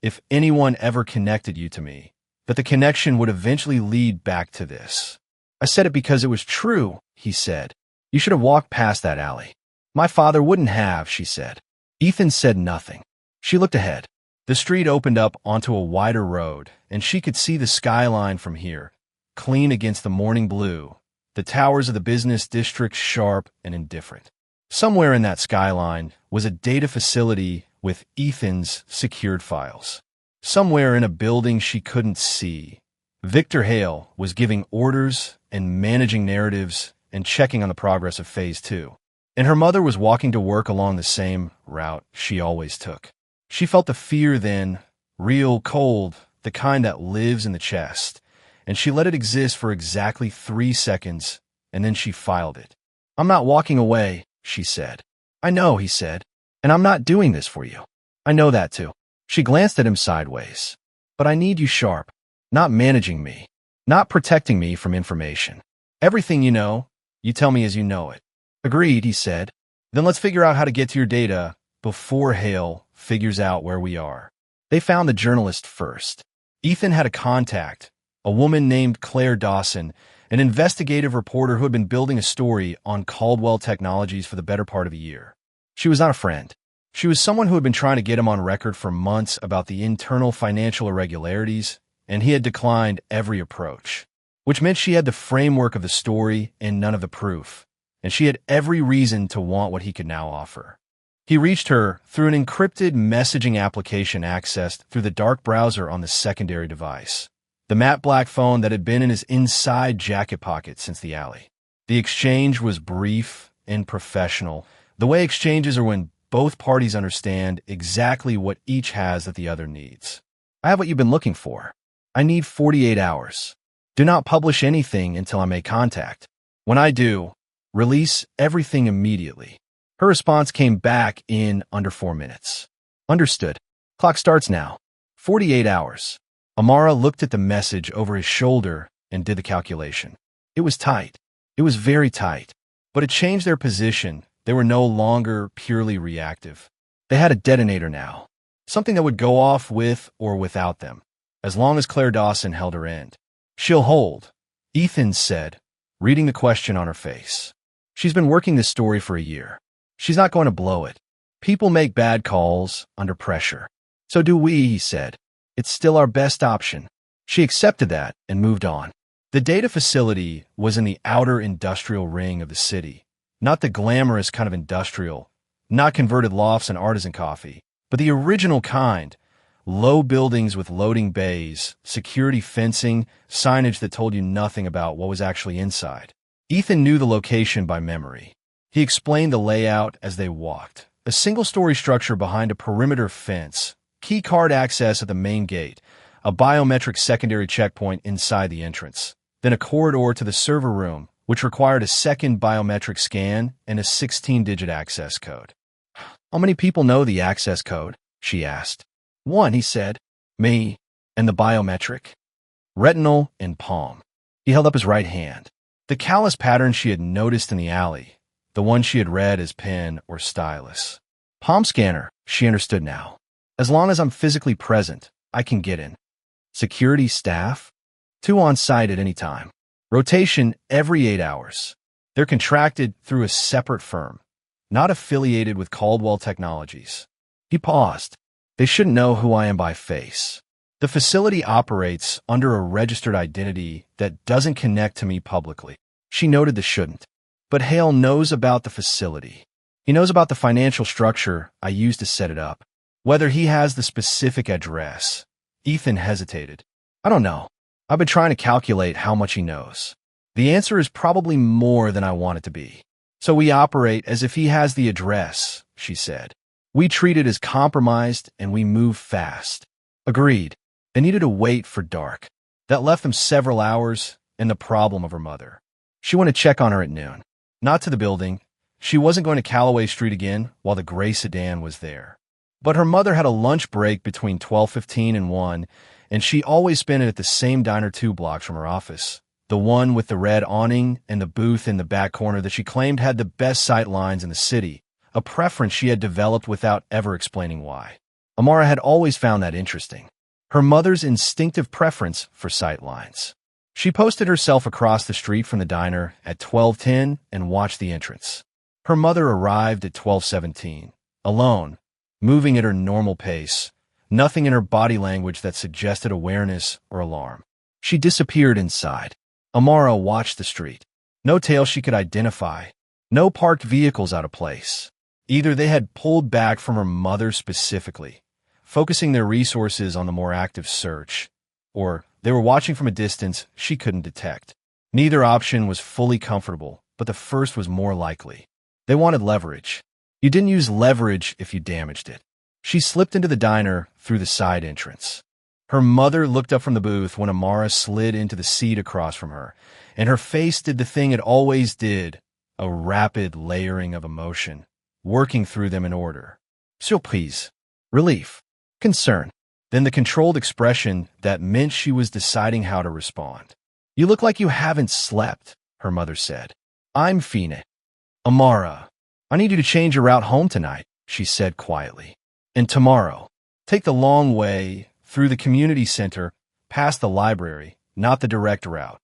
if anyone ever connected you to me, that the connection would eventually lead back to this." "I said it because it was true," he said. "You should have walked past that alley." "My father wouldn't have," she said. Ethan said nothing. She looked ahead. The street opened up onto a wider road, and she could see the skyline from here, clean against the morning blue, the towers of the business district sharp and indifferent. Somewhere in that skyline was a data facility with Ethan's secured files. Somewhere in a building she couldn't see, Victor Hale was giving orders and managing narratives and checking on the progress of Phase 2. And her mother was walking to work along the same route she always took. She felt the fear then, real, cold, the kind that lives in the chest, and she let it exist for exactly 3 seconds, and then she filed it. "I'm not walking away," she said. "I know," he said, "and I'm not doing this for you. I know that too." She glanced at him sideways. "But I need you sharp, not managing me, not protecting me from information. Everything you know, you tell me as you know it." "Agreed," he said. "Then let's figure out how to get to your data before Hale figures out where we are." They found the journalist first. Ethan had a contact, a woman named Claire Dawson, an investigative reporter who had been building a story on Caldwell Technologies for the better part of a year. She was not a friend. She was someone who had been trying to get him on record for months about the internal financial irregularities, and he had declined every approach, which meant she had the framework of the story and none of the proof, and she had every reason to want what he could now offer. He reached her through an encrypted messaging application accessed through the dark browser on the secondary device, the matte black phone that had been in his inside jacket pocket since the alley. The exchange was brief and professional, the way exchanges are when both parties understand exactly what each has that the other needs. "I have what you've been looking for. I need 48 hours. Do not publish anything until I make contact. When I do, release everything immediately." Her response came back in under 4 minutes. "Understood. Clock starts now. 48 hours. Amara looked at the message over his shoulder and did the calculation. It was tight. It was very tight. But it changed their position. They were no longer purely reactive. They had a detonator now, something that would go off with or without them, as long as Claire Dawson held her end. "She'll hold," Ethan said, reading the question on her face. "She's been working this story for a year. She's not going to blow it. People make bad calls under pressure. So do we," he said. "It's still our best option." She accepted that and moved on. The data facility was in the outer industrial ring of the city, not the glamorous kind of industrial, not converted lofts and artisan coffee, but the original kind, low buildings with loading bays, security fencing, signage that told you nothing about what was actually inside. Ethan knew the location by memory. He explained the layout as they walked. A single-story structure behind a perimeter fence, key card access at the main gate, a biometric secondary checkpoint inside the entrance, then a corridor to the server room, which required a second biometric scan and a 16-digit access code. "How many people know the access code?" she asked. "One," he said. "Me. And the biometric?" "Retinal and palm." He held up his right hand. The callus pattern she had noticed in the alley, the one she had read as pen or stylus. "Palm scanner," she understood now. "As long as I'm physically present, I can get in." "Security staff?" "2 on site at any time. Rotation every 8 hours. They're contracted through a separate firm, not affiliated with Caldwell Technologies." He paused. "They shouldn't know who I am by face. The facility operates under a registered identity that doesn't connect to me publicly." She noted the shouldn't. "But Hale knows about the facility. He knows about the financial structure I used to set it up. Whether he has the specific address." Ethan hesitated. "I don't know. I've been trying to calculate how much he knows. The answer is probably more than I want it to be." So we operate as if he has the address, she said. We treat it as compromised and we move fast. Agreed. They needed to wait for dark. That left them several hours and the problem of her mother. She went to check on her at noon. Not to the building. She wasn't going to Callaway Street again while the gray sedan was there. But her mother had a lunch break between 12:15 and 1, and she always spent it at the same diner 2 blocks from her office, the one with the red awning and the booth in the back corner that she claimed had the best sight lines in the city, a preference she had developed without ever explaining why. Amara had always found that interesting. Her mother's instinctive preference for sight lines. She posted herself across the street from the diner at 12:10 and watched the entrance. Her mother arrived at 12:17, alone, moving at her normal pace, nothing in her body language that suggested awareness or alarm. She disappeared inside. Amara watched the street. No tail she could identify. No parked vehicles out of place. Either they had pulled back from her mother specifically, focusing their resources on the more active search, or they were watching from a distance she couldn't detect. Neither option was fully comfortable, but the first was more likely. They wanted leverage. You didn't use leverage if you damaged it. She slipped into the diner through the side entrance. Her mother looked up from the booth when Amara slid into the seat across from her, and her face did the thing it always did, a rapid layering of emotion, working through them in order. Surprise, relief, concern, then the controlled expression that meant she was deciding how to respond. You look like you haven't slept, her mother said. I'm Phoenix. Amara, I need you to change your route home tonight, she said quietly. And tomorrow, take the long way through the community center, past the library, not the direct route.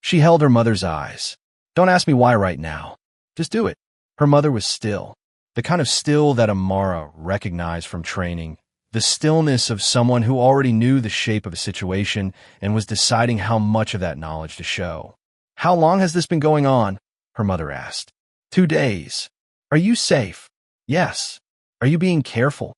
She held her mother's eyes. Don't ask me why right now. Just do it. Her mother was still, the kind of still that Amara recognized from training, the stillness of someone who already knew the shape of a situation and was deciding how much of that knowledge to show. How long has this been going on? Her mother asked. 2 days. Are you safe? Yes. Are you being careful?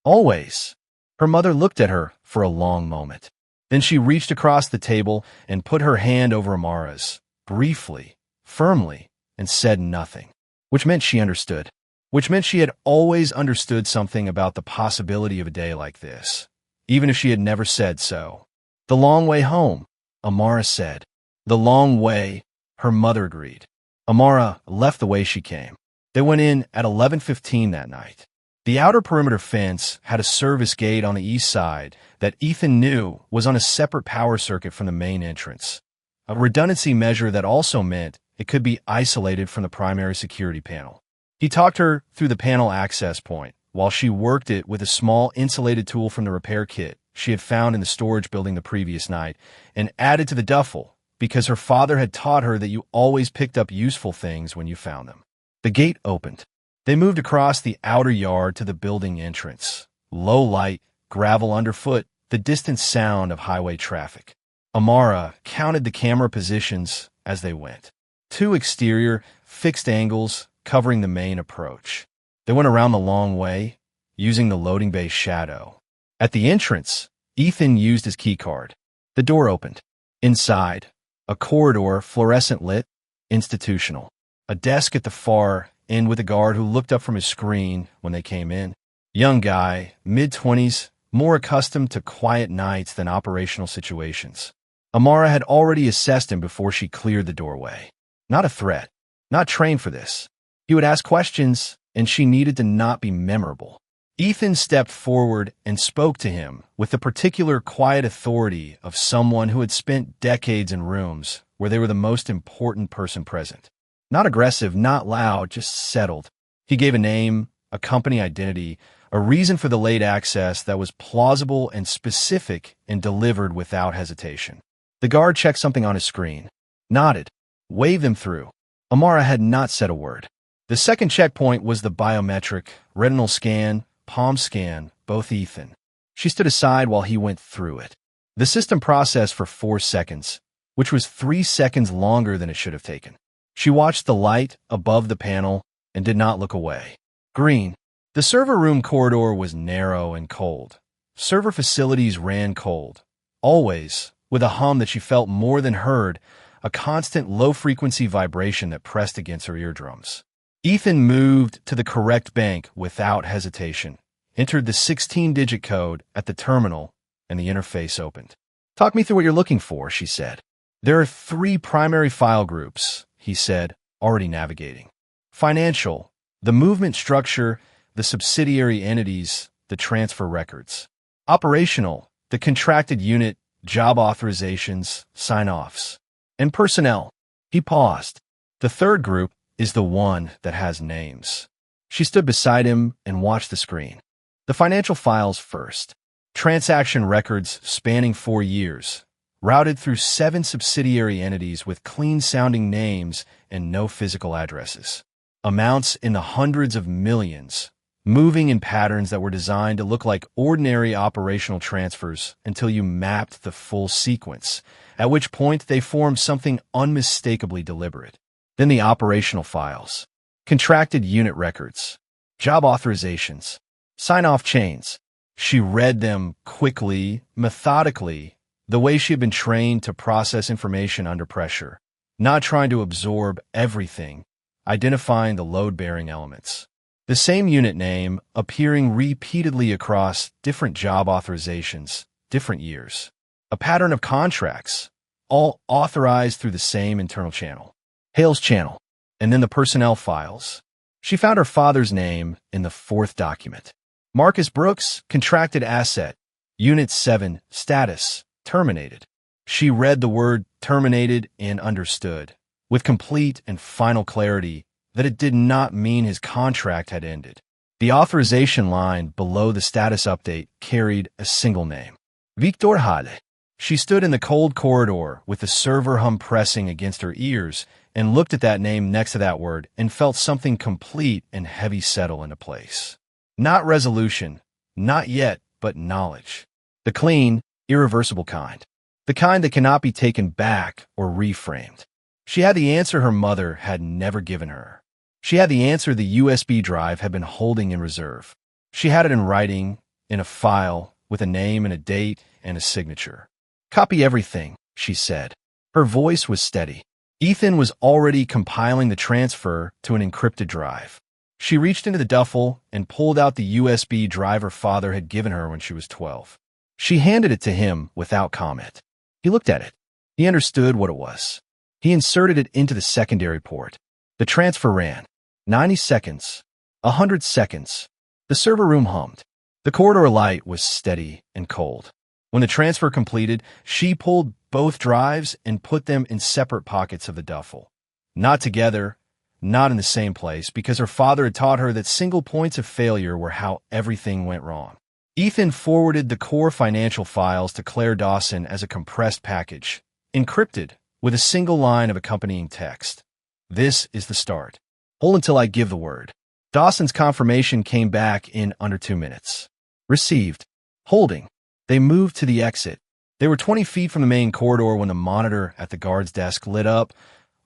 Always. Her mother looked at her for a long moment. Then she reached across the table and put her hand over Amara's, briefly, firmly, and said nothing, which meant she understood, which meant she had always understood something about the possibility of a day like this, even if she had never said so. The long way home, Amara said. The long way, her mother agreed. Amara left the way she came. They went in at 11:15 that night. The outer perimeter fence had a service gate on the east side that Ethan knew was on a separate power circuit from the main entrance, a redundancy measure that also meant it could be isolated from the primary security panel. He talked her through the panel access point while she worked it with a small insulated tool from the repair kit she had found in the storage building the previous night and added to the duffel because her father had taught her that you always picked up useful things when you found them. The gate opened. They moved across the outer yard to the building entrance. Low light, gravel underfoot, the distant sound of highway traffic. Amara counted the camera positions as they went. 2 exterior, fixed angles covering the main approach. They went around the long way, using the loading bay shadow. At the entrance, Ethan used his keycard. The door opened. Inside, a corridor, fluorescent lit, institutional. A desk at the far end with a guard who looked up from his screen when they came in. Young guy, mid-20s, more accustomed to quiet nights than operational situations. Amara had already assessed him before she cleared the doorway. Not a threat. Not trained for this. He would ask questions, and she needed to not be memorable. Ethan stepped forward and spoke to him with the particular quiet authority of someone who had spent decades in rooms where they were the most important person present. Not aggressive, not loud, just settled. He gave a name, a company identity, a reason for the late access that was plausible and specific and delivered without hesitation. The guard checked something on his screen, nodded, waved them through. Amara had not said a word. The second checkpoint was the biometric, retinal scan, palm scan, both Ethan. She stood aside while he went through it. The system processed for 4 seconds, which was 3 seconds longer than it should have taken. She watched the light above the panel and did not look away. Green. The server room corridor was narrow and cold. Server facilities ran cold, always, with a hum that she felt more than heard, a constant low-frequency vibration that pressed against her eardrums. Ethan moved to the correct bank without hesitation, entered the 16-digit code at the terminal, and the interface opened. "Talk me through what you're looking for," she said. "There are 3 primary file groups," he said, already navigating. Financial, the movement structure, the subsidiary entities, the transfer records. Operational, the contracted unit, job authorizations, sign-offs. And personnel. He paused. The third group is the one that has names. She stood beside him and watched the screen. The financial files first. Transaction records spanning 4 years, routed through 7 subsidiary entities with clean-sounding names and no physical addresses. Amounts in the hundreds of millions, moving in patterns that were designed to look like ordinary operational transfers until you mapped the full sequence, at which point they formed something unmistakably deliberate. Then the operational files, contracted unit records, job authorizations, sign-off chains. She read them quickly, methodically, the way she had been trained to process information under pressure, not trying to absorb everything, identifying the load-bearing elements. The same unit name appearing repeatedly across different job authorizations, different years. A pattern of contracts, all authorized through the same internal channel. Hale's channel, and then the personnel files. She found her father's name in the 4th document. Marcus Brooks, contracted asset, Unit 7, status, terminated. She read the word terminated and understood, with complete and final clarity, that it did not mean his contract had ended. The authorization line below the status update carried a single name. Victor Hale. She stood in the cold corridor with the server hum pressing against her ears and looked at that name next to that word and felt something complete and heavy settle into place. Not resolution, not yet, but knowledge. The clean, irreversible kind. The kind that cannot be taken back or reframed. She had the answer her mother had never given her. She had the answer the USB drive had been holding in reserve. She had it in writing, in a file, with a name and a date and a signature. "Copy everything," she said. Her voice was steady. Ethan was already compiling the transfer to an encrypted drive. She reached into the duffel and pulled out the USB drive her father had given her when she was 12. She handed it to him without comment. He looked at it. He understood what it was. He inserted it into the secondary port. The transfer ran. 90 seconds. 100 seconds. The server room hummed. The corridor light was steady and cold. When the transfer completed, she pulled both drives and put them in separate pockets of the duffel. Not together, not in the same place, because her father had taught her that single points of failure were how everything went wrong. Ethan forwarded the core financial files to Claire Dawson as a compressed package, encrypted, with a single line of accompanying text. "This is the start. Hold until I give the word." Dawson's confirmation came back in under 2 minutes. Received. Holding. They moved to the exit. They were 20 feet from the main corridor when the monitor at the guard's desk lit up.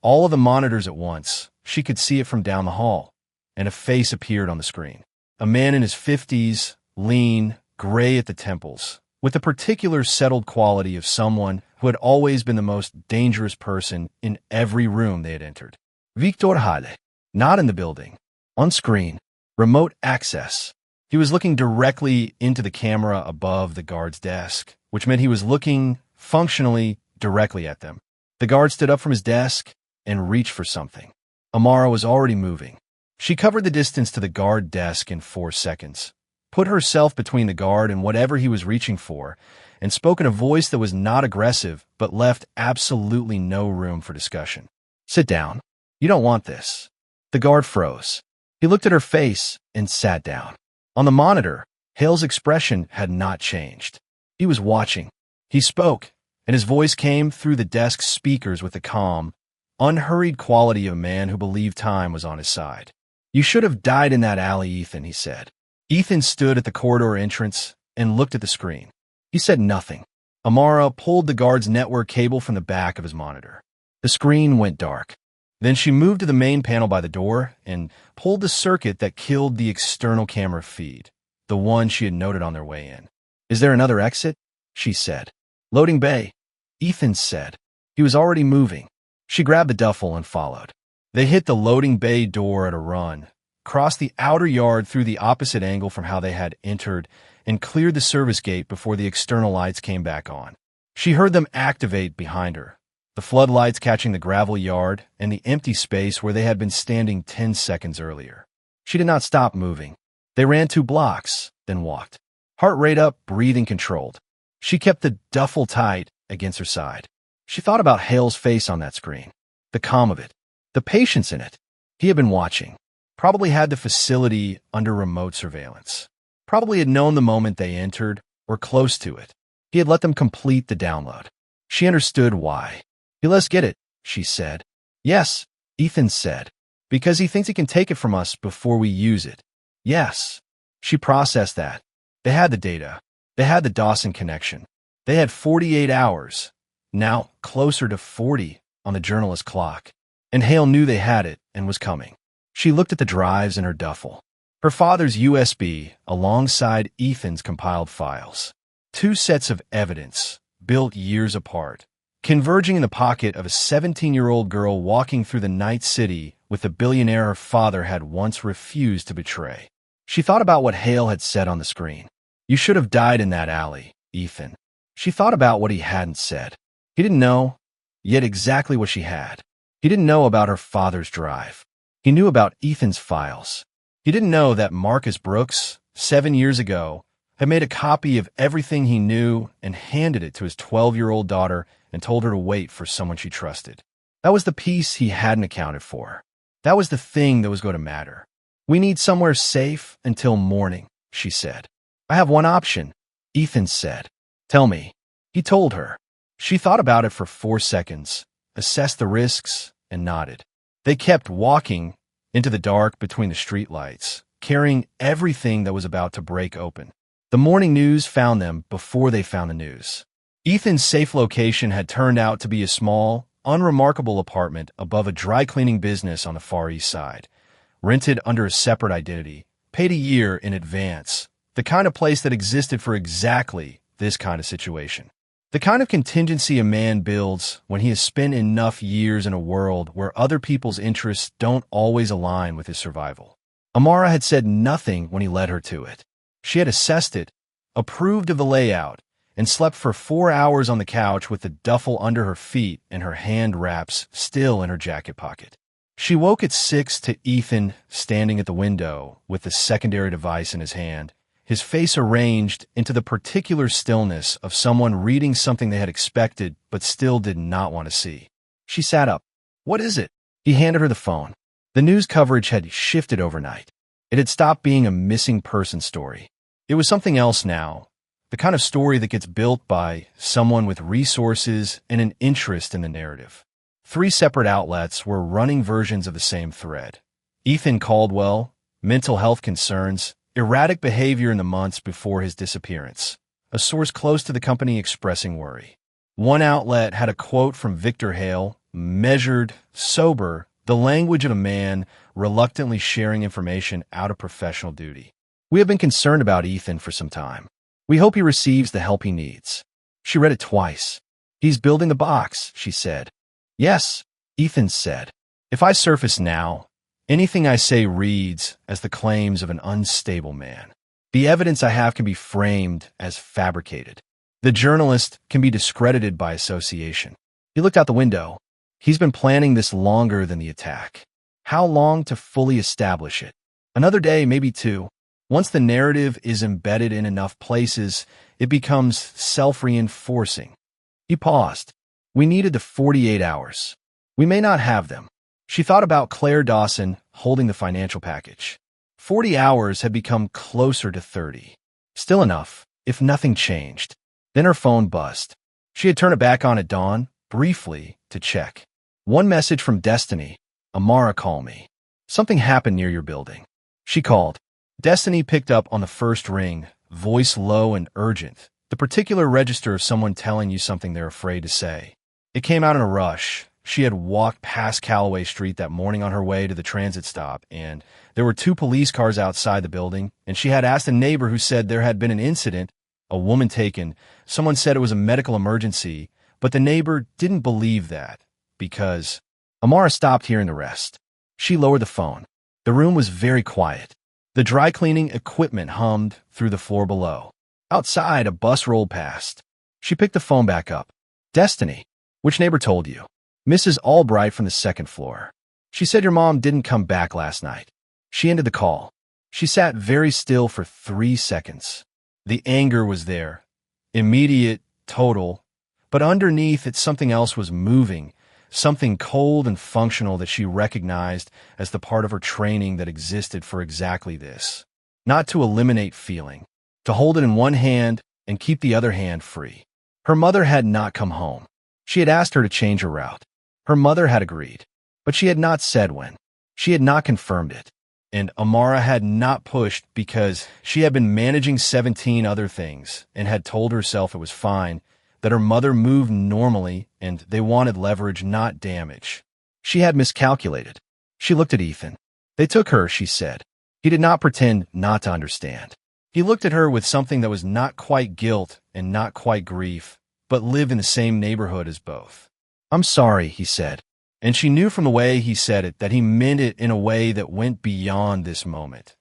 All of the monitors at once. She could see it from down the hall. And a face appeared on the screen. A man in his 50s, lean, gray at the temples, with the particular settled quality of someone who had always been the most dangerous person in every room they had entered. Victor Hale. Not in the building. On screen. Remote access. He was looking directly into the camera above the guard's desk, which meant he was looking, functionally, directly at them. The guard stood up from his desk and reached for something. Amara was already moving. She covered the distance to the guard desk in 4 seconds, put herself between the guard and whatever he was reaching for, and spoke in a voice that was not aggressive but left absolutely no room for discussion. "Sit down. You don't want this." The guard froze. He looked at her face and sat down. On the monitor, Hale's expression had not changed. He was watching. He spoke, and his voice came through the desk's speakers with the calm, unhurried quality of a man who believed time was on his side. "You should have died in that alley, Ethan," he said. Ethan stood at the corridor entrance and looked at the screen. He said nothing. Amara pulled the guard's network cable from the back of his monitor. The screen went dark. Then she moved to the main panel by the door and pulled the circuit that killed the external camera feed, the one she had noted on their way in. "Is there another exit?" she said. "Loading bay," Ethan said. He was already moving. She grabbed the duffel and followed. They hit the loading bay door at a run, crossed the outer yard through the opposite angle from how they had entered, and cleared the service gate before the external lights came back on. She heard them activate behind her, the floodlights catching the gravel yard and the empty space where they had been standing 10 seconds earlier. She did not stop moving. They ran 2 blocks, then walked. Heart rate up, breathing controlled. She kept the duffel tight against her side. She thought about Hale's face on that screen, the calm of it, the patience in it. He had been watching, probably had the facility under remote surveillance, probably had known the moment they entered or close to it. He had let them complete the download. She understood why. "Let's get it," she said. "Yes," Ethan said, "because he thinks he can take it from us before we use it." Yes. She processed that. They had the data. They had the Dawson connection. They had 48 hours, now closer to 40 on the journalist's clock. And Hale knew they had it and was coming. She looked at the drives in her duffel. Her father's USB alongside Ethan's compiled files. 2 sets of evidence, built years apart, converging in the pocket of a 17-year-old girl walking through the night city with the billionaire her father had once refused to betray. She thought about what Hale had said on the screen. "You should have died in that alley, Ethan." She thought about what he hadn't said. He didn't know, yet exactly what she had. He didn't know about her father's drive. He knew about Ethan's files. He didn't know that Amara Brooks, 7 years ago, had made a copy of everything he knew and handed it to his 12-year-old daughter and told her to wait for someone she trusted. That was the piece he hadn't accounted for. That was the thing that was going to matter. "We need somewhere safe until morning," she said. "I have one option," Ethan said. "Tell me." He told her. She thought about it for 4 seconds, assessed the risks, and nodded. They kept walking into the dark between the streetlights, carrying everything that was about to break open. The morning news found them before they found the news. Ethan's safe location had turned out to be a small, unremarkable apartment above a dry-cleaning business on the Far East Side, rented under a separate identity, paid a year in advance, the kind of place that existed for exactly this kind of situation. The kind of contingency a man builds when he has spent enough years in a world where other people's interests don't always align with his survival. Amara had said nothing when he led her to it. She had assessed it, approved of the layout, and slept for 4 hours on the couch with the duffel under her feet and her hand wraps still in her jacket pocket. She woke at 6 to Ethan standing at the window with the secondary device in his hand, his face arranged into the particular stillness of someone reading something they had expected but still did not want to see. She sat up. "What is it?" He handed her the phone. The news coverage had shifted overnight. It had stopped being a missing person story. It was something else now, the kind of story that gets built by someone with resources and an interest in the narrative. 3 separate outlets were running versions of the same thread. Ethan Caldwell, mental health concerns, erratic behavior in the months before his disappearance. A source close to the company expressing worry. One outlet had a quote from Victor Hale, measured, sober, the language of a man reluctantly sharing information out of professional duty. "We have been concerned about Ethan for some time. We hope he receives the help he needs." She read it twice. "He's building the box," she said. "Yes," Ethan said. "If I surface now, anything I say reads as the claims of an unstable man. The evidence I have can be framed as fabricated. The journalist can be discredited by association." He looked out the window. He's been planning this longer than the attack. How long to fully establish it? Another day, maybe 2. Once the narrative is embedded in enough places, it becomes self-reinforcing. He paused. "We needed the 48 hours. We may not have them." She thought about Claire Dawson holding the financial package. 40 hours had become closer to 30. Still enough, if nothing changed. Then her phone buzzed. She had turned it back on at dawn, briefly, to check. One message from Destiny. "Amara, call me. Something happened near your building." She called. Destiny picked up on the first ring, voice low and urgent, the particular register of someone telling you something they're afraid to say. It came out in a rush. She had walked past Callaway Street that morning on her way to the transit stop, and there were 2 police cars outside the building, and she had asked a neighbor who said there had been an incident, a woman taken. Someone said it was a medical emergency, but the neighbor didn't believe that, because Amara stopped hearing the rest. She lowered the phone. The room was very quiet. The dry cleaning equipment hummed through the floor below. Outside, a bus rolled past. She picked the phone back up. Destiny. Which neighbor told you? Mrs. Albright from the second floor. She said your mom didn't come back last night. She ended the call. She sat very still for 3 seconds. The anger was there. Immediate, total. But underneath it, something else was moving. Something cold and functional that she recognized as the part of her training that existed for exactly this. Not to eliminate feeling. To hold it in one hand and keep the other hand free. Her mother had not come home. She had asked her to change her route. Her mother had agreed. But she had not said when. She had not confirmed it. And Amara had not pushed because she had been managing 17 other things and had told herself it was fine, that her mother moved normally and they wanted leverage, not damage. She had miscalculated. She looked at Ethan. They took her, she said. He did not pretend not to understand. He looked at her with something that was not quite guilt and not quite grief, but lived in the same neighborhood as both. I'm sorry, he said. And she knew from the way he said it that he meant it in a way that went beyond this moment.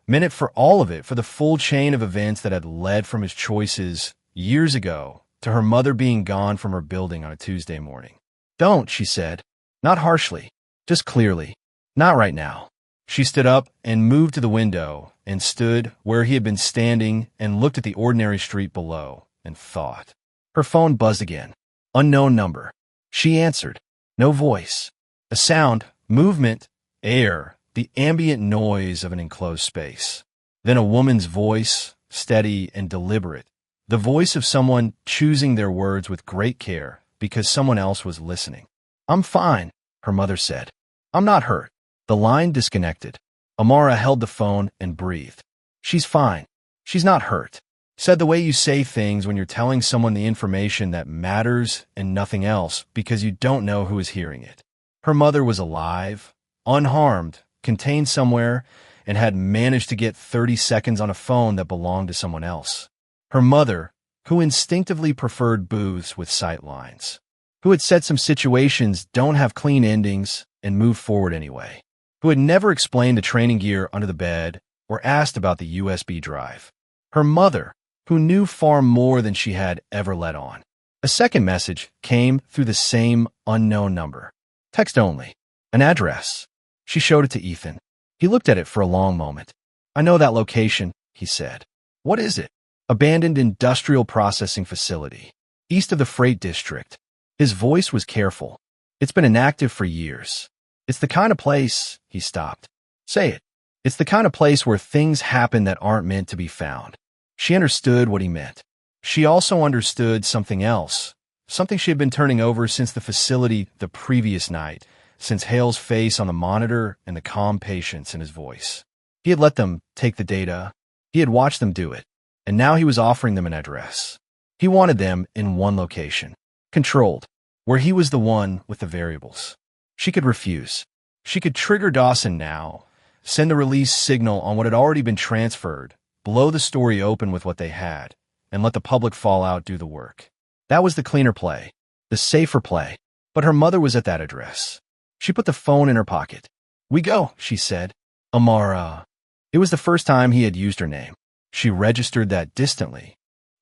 Meant it for all of it, for the full chain of events that had led from his choices years ago to her mother being gone from her building on a Tuesday morning. Don't, she said. Not harshly, just clearly. Not right now. She stood up and moved to the window and stood where he had been standing and looked at the ordinary street below and thought. Her phone buzzed again. Unknown number. She answered. No voice. A sound, movement, air, the ambient noise of an enclosed space. Then a woman's voice, steady and deliberate. The voice of someone choosing their words with great care because someone else was listening. I'm fine, her mother said. I'm not hurt. The line disconnected. Amara held the phone and breathed. She's fine. She's not hurt. Said the way you say things when you're telling someone the information that matters and nothing else because you don't know who is hearing it. Her mother was alive, unharmed, contained somewhere, and had managed to get 30 seconds on a phone that belonged to someone else. Her mother, who instinctively preferred booths with sight lines. Who had said some situations don't have clean endings and moved forward anyway. Who had never explained the training gear under the bed or asked about the USB drive. Her mother, who knew far more than she had ever let on. A second message came through the same unknown number. Text only. An address. She showed it to Ethan. He looked at it for a long moment. I know that location, he said. What is it? Abandoned industrial processing facility. East of the freight district. His voice was careful. It's been inactive for years. It's the kind of place, he stopped. Say it. It's the kind of place where things happen that aren't meant to be found. She understood what he meant. She also understood something else, something she had been turning over since the facility the previous night, since Hale's face on the monitor and the calm patience in his voice. He had let them take the data. He had watched them do it, and now he was offering them an address. He wanted them in one location, controlled, where he was the one with the variables. She could refuse. She could trigger Dawson now, send the release signal on what had already been transferred, blow the story open with what they had, and let the public fallout do the work. That was the cleaner play, the safer play, but her mother was at that address. She put the phone in her pocket. We go, she said. Amara. It was the first time he had used her name. She registered that distantly.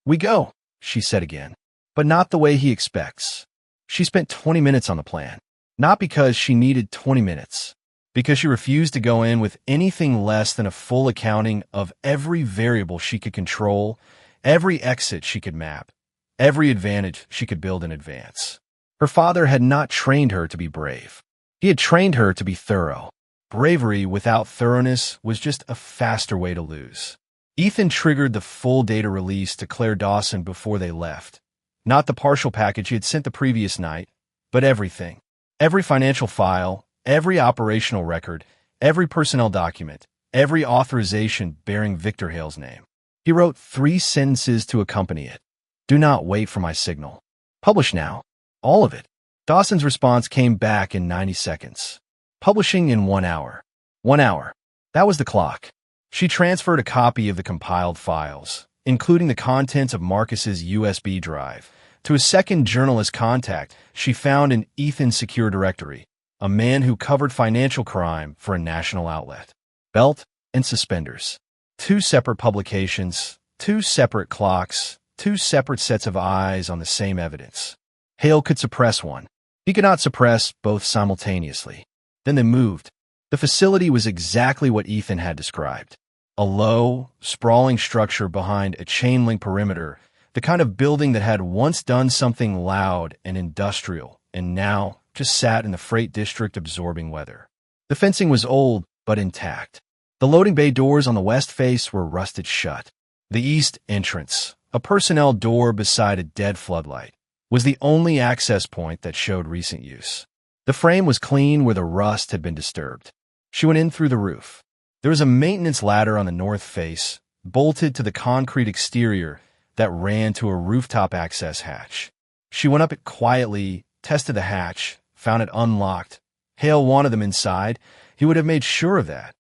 We go, she said again, but not the way he expects. She spent 20 minutes on the plan, not because she needed 20 minutes. Because she refused to go in with anything less than a full accounting of every variable she could control, every exit she could map, every advantage she could build in advance. Her father had not trained her to be brave. He had trained her to be thorough. Bravery without thoroughness was just a faster way to lose. Ethan triggered the full data release to Claire Dawson before they left. Not the partial package he had sent the previous night, but everything. Every financial file, every operational record, every personnel document, every authorization bearing Victor Hale's name. He wrote 3 sentences to accompany it. Do not wait for my signal. Publish now. All of it. Dawson's response came back in 90 seconds. Publishing in 1 hour. 1 hour. That was the clock. She transferred a copy of the compiled files, including the contents of Marcus's USB drive, to a second journalist contact she found in Ethan's secure directory. a man who covered financial crime for a national outlet. Belt and suspenders. Two separate publications, two separate clocks, two separate sets of eyes on the same evidence. Hale could suppress one. He could not suppress both simultaneously. Then they moved. The facility was exactly what Ethan had described. A low, sprawling structure behind a chain-link perimeter, the kind of building that had once done something loud and industrial, and now just sat in the freight district absorbing weather. The fencing was old, but intact. The loading bay doors on the west face were rusted shut. The east entrance, a personnel door beside a dead floodlight, was the only access point that showed recent use. The frame was clean where the rust had been disturbed. She went in through the roof. There was a maintenance ladder on the north face, bolted to the concrete exterior that ran to a rooftop access hatch. She went up it quietly, tested the hatch, found it unlocked. Hale wanted them inside. He would have made sure of that,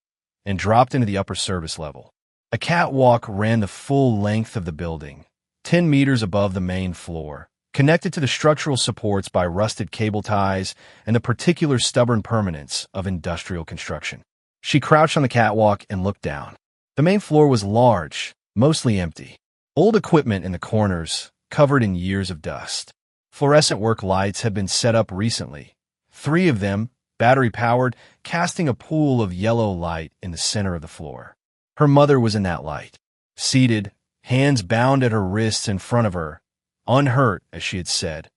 and dropped into the upper service level. A catwalk ran the full length of the building, 10 meters above the main floor, connected to the structural supports by rusted cable ties and the particular stubborn permanence of industrial construction. She crouched on the catwalk and looked down. The main floor was large, mostly empty. Old equipment in the corners, covered in years of dust. Fluorescent work lights had been set up recently. 3 of them, battery-powered, casting a pool of yellow light in the center of the floor. Her mother was in that light, seated, hands bound at her wrists in front of her, unhurt, as she had said,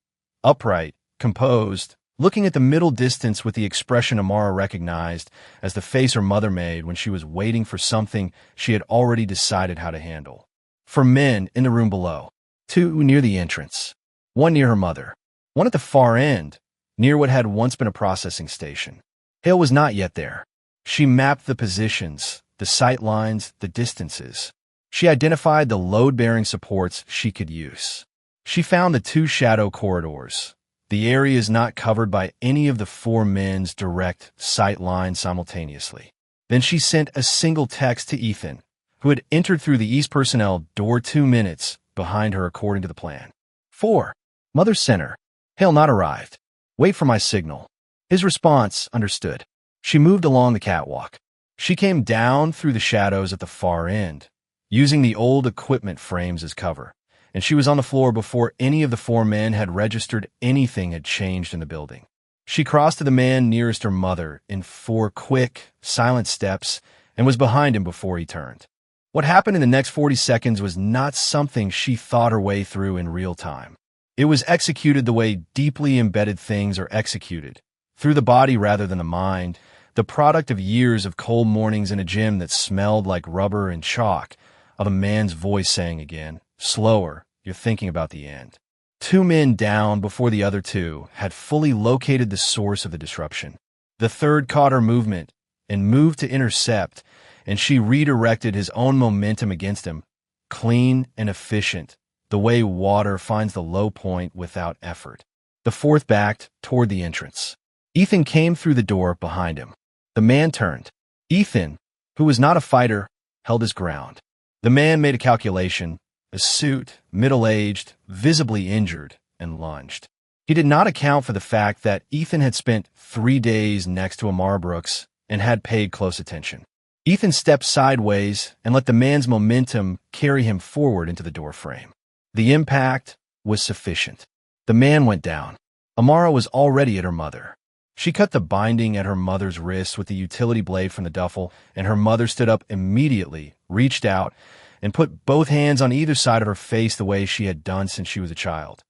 upright, composed, looking at the middle distance with the expression Amara recognized as the face her mother made when she was waiting for something she had already decided how to handle. For men in the room below, 2 near the entrance, 1 near her mother, 1 at the far end, near what had once been a processing station. Hale was not yet there. She mapped the positions, the sight lines, the distances. She identified the load-bearing supports she could use. She found the 2 shadow corridors, the areas not covered by any of the 4 men's direct sight lines simultaneously. Then she sent a single text to Ethan, who had entered through the East personnel door 2 minutes behind her according to the plan. 4. Mother Center. Hale not arrived. Wait for my signal. His response, understood. She moved along the catwalk. She came down through the shadows at the far end, using the old equipment frames as cover, and she was on the floor before any of the 4 men had registered anything had changed in the building. She crossed to the man nearest her mother in 4 quick, silent steps and was behind him before he turned. What happened in the next 40 seconds was not something she thought her way through in real time. It was executed the way deeply embedded things are executed, through the body rather than the mind, the product of years of cold mornings in a gym that smelled like rubber and chalk, of a man's voice saying again, slower, you're thinking about the end. 2 men down before the other 2 had fully located the source of the disruption. The third caught her movement and moved to intercept, and she redirected his own momentum against him, clean and efficient, the way water finds the low point without effort. The 4th backed toward the entrance. Ethan came through the door behind him. The man turned. Ethan, who was not a fighter, held his ground. The man made a calculation, a suit, middle-aged, visibly injured, and lunged. He did not account for the fact that Ethan had spent 3 days next to Amara Brooks and had paid close attention. Ethan stepped sideways and let the man's momentum carry him forward into the doorframe. The impact was sufficient. The man went down. Amara was already at her mother. She cut the binding at her mother's wrist with the utility blade from the duffel, and her mother stood up immediately, reached out, and put both hands on either side of her face the way she had done since she was a child.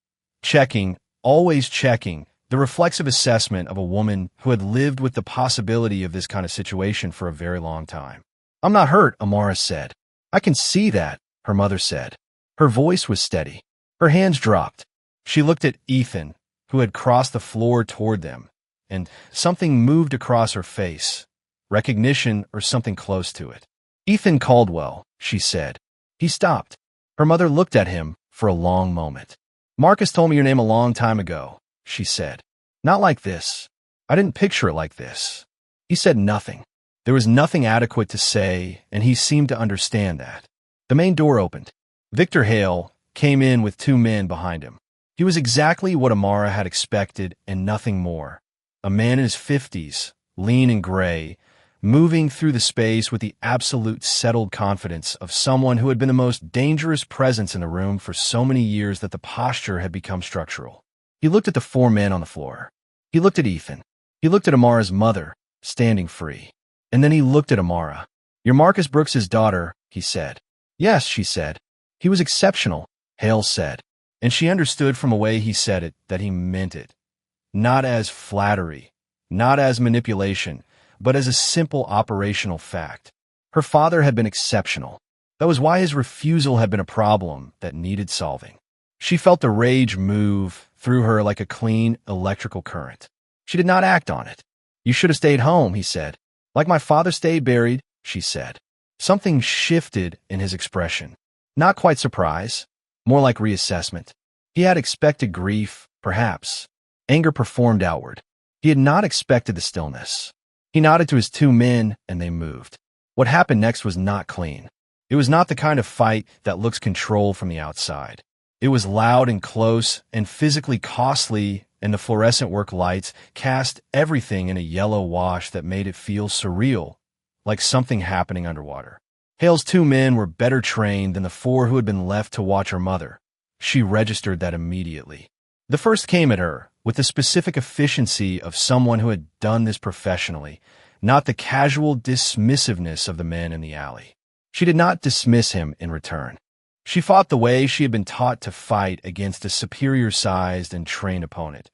Checking, always checking, the reflexive assessment of a woman who had lived with the possibility of this kind of situation for a very long time. I'm not hurt, Amara said. I can see that, her mother said. Her voice was steady. Her hands dropped. She looked at Ethan, who had crossed the floor toward them, and something moved across her face, recognition or something close to it. Ethan Caldwell, she said. He stopped. Her mother looked at him for a long moment. Marcus told me your name a long time ago, she said. Not like this. I didn't picture it like this. He said nothing. There was nothing adequate to say, and he seemed to understand that. The main door opened. Victor Hale came in with 2 men behind him. He was exactly what Amara had expected and nothing more. A man in his 50s, lean and gray, moving through the space with the absolute settled confidence of someone who had been the most dangerous presence in the room for so many years that the posture had become structural. He looked at the four men on the floor. He looked at Ethan. He looked at Amara's mother, standing free. And then he looked at Amara. "You're Marcus Brooks's daughter," he said. "Yes," she said. "He was exceptional," Hale said. And she understood from the way he said it that he meant it. Not as flattery, not as manipulation, but as a simple operational fact. Her father had been exceptional. That was why his refusal had been a problem that needed solving. She felt the rage move through her like a clean electrical current. She did not act on it. "You should have stayed home," he said. "Like my father stayed buried," she said. Something shifted in his expression. Not quite surprise, more like reassessment. He had expected grief, perhaps. Anger performed outward. He had not expected the stillness. He nodded to his two men, and they moved. What happened next was not clean. It was not the kind of fight that looks controlled from the outside. It was loud and close and physically costly, and the fluorescent work lights cast everything in a yellow wash that made it feel surreal, like something happening underwater. Hale's two men were better trained than the four who had been left to watch her mother. She registered that immediately. The first came at her with the specific efficiency of someone who had done this professionally, not the casual dismissiveness of the men in the alley. She did not dismiss him in return. She fought the way she had been taught to fight against a superior-sized and trained opponent,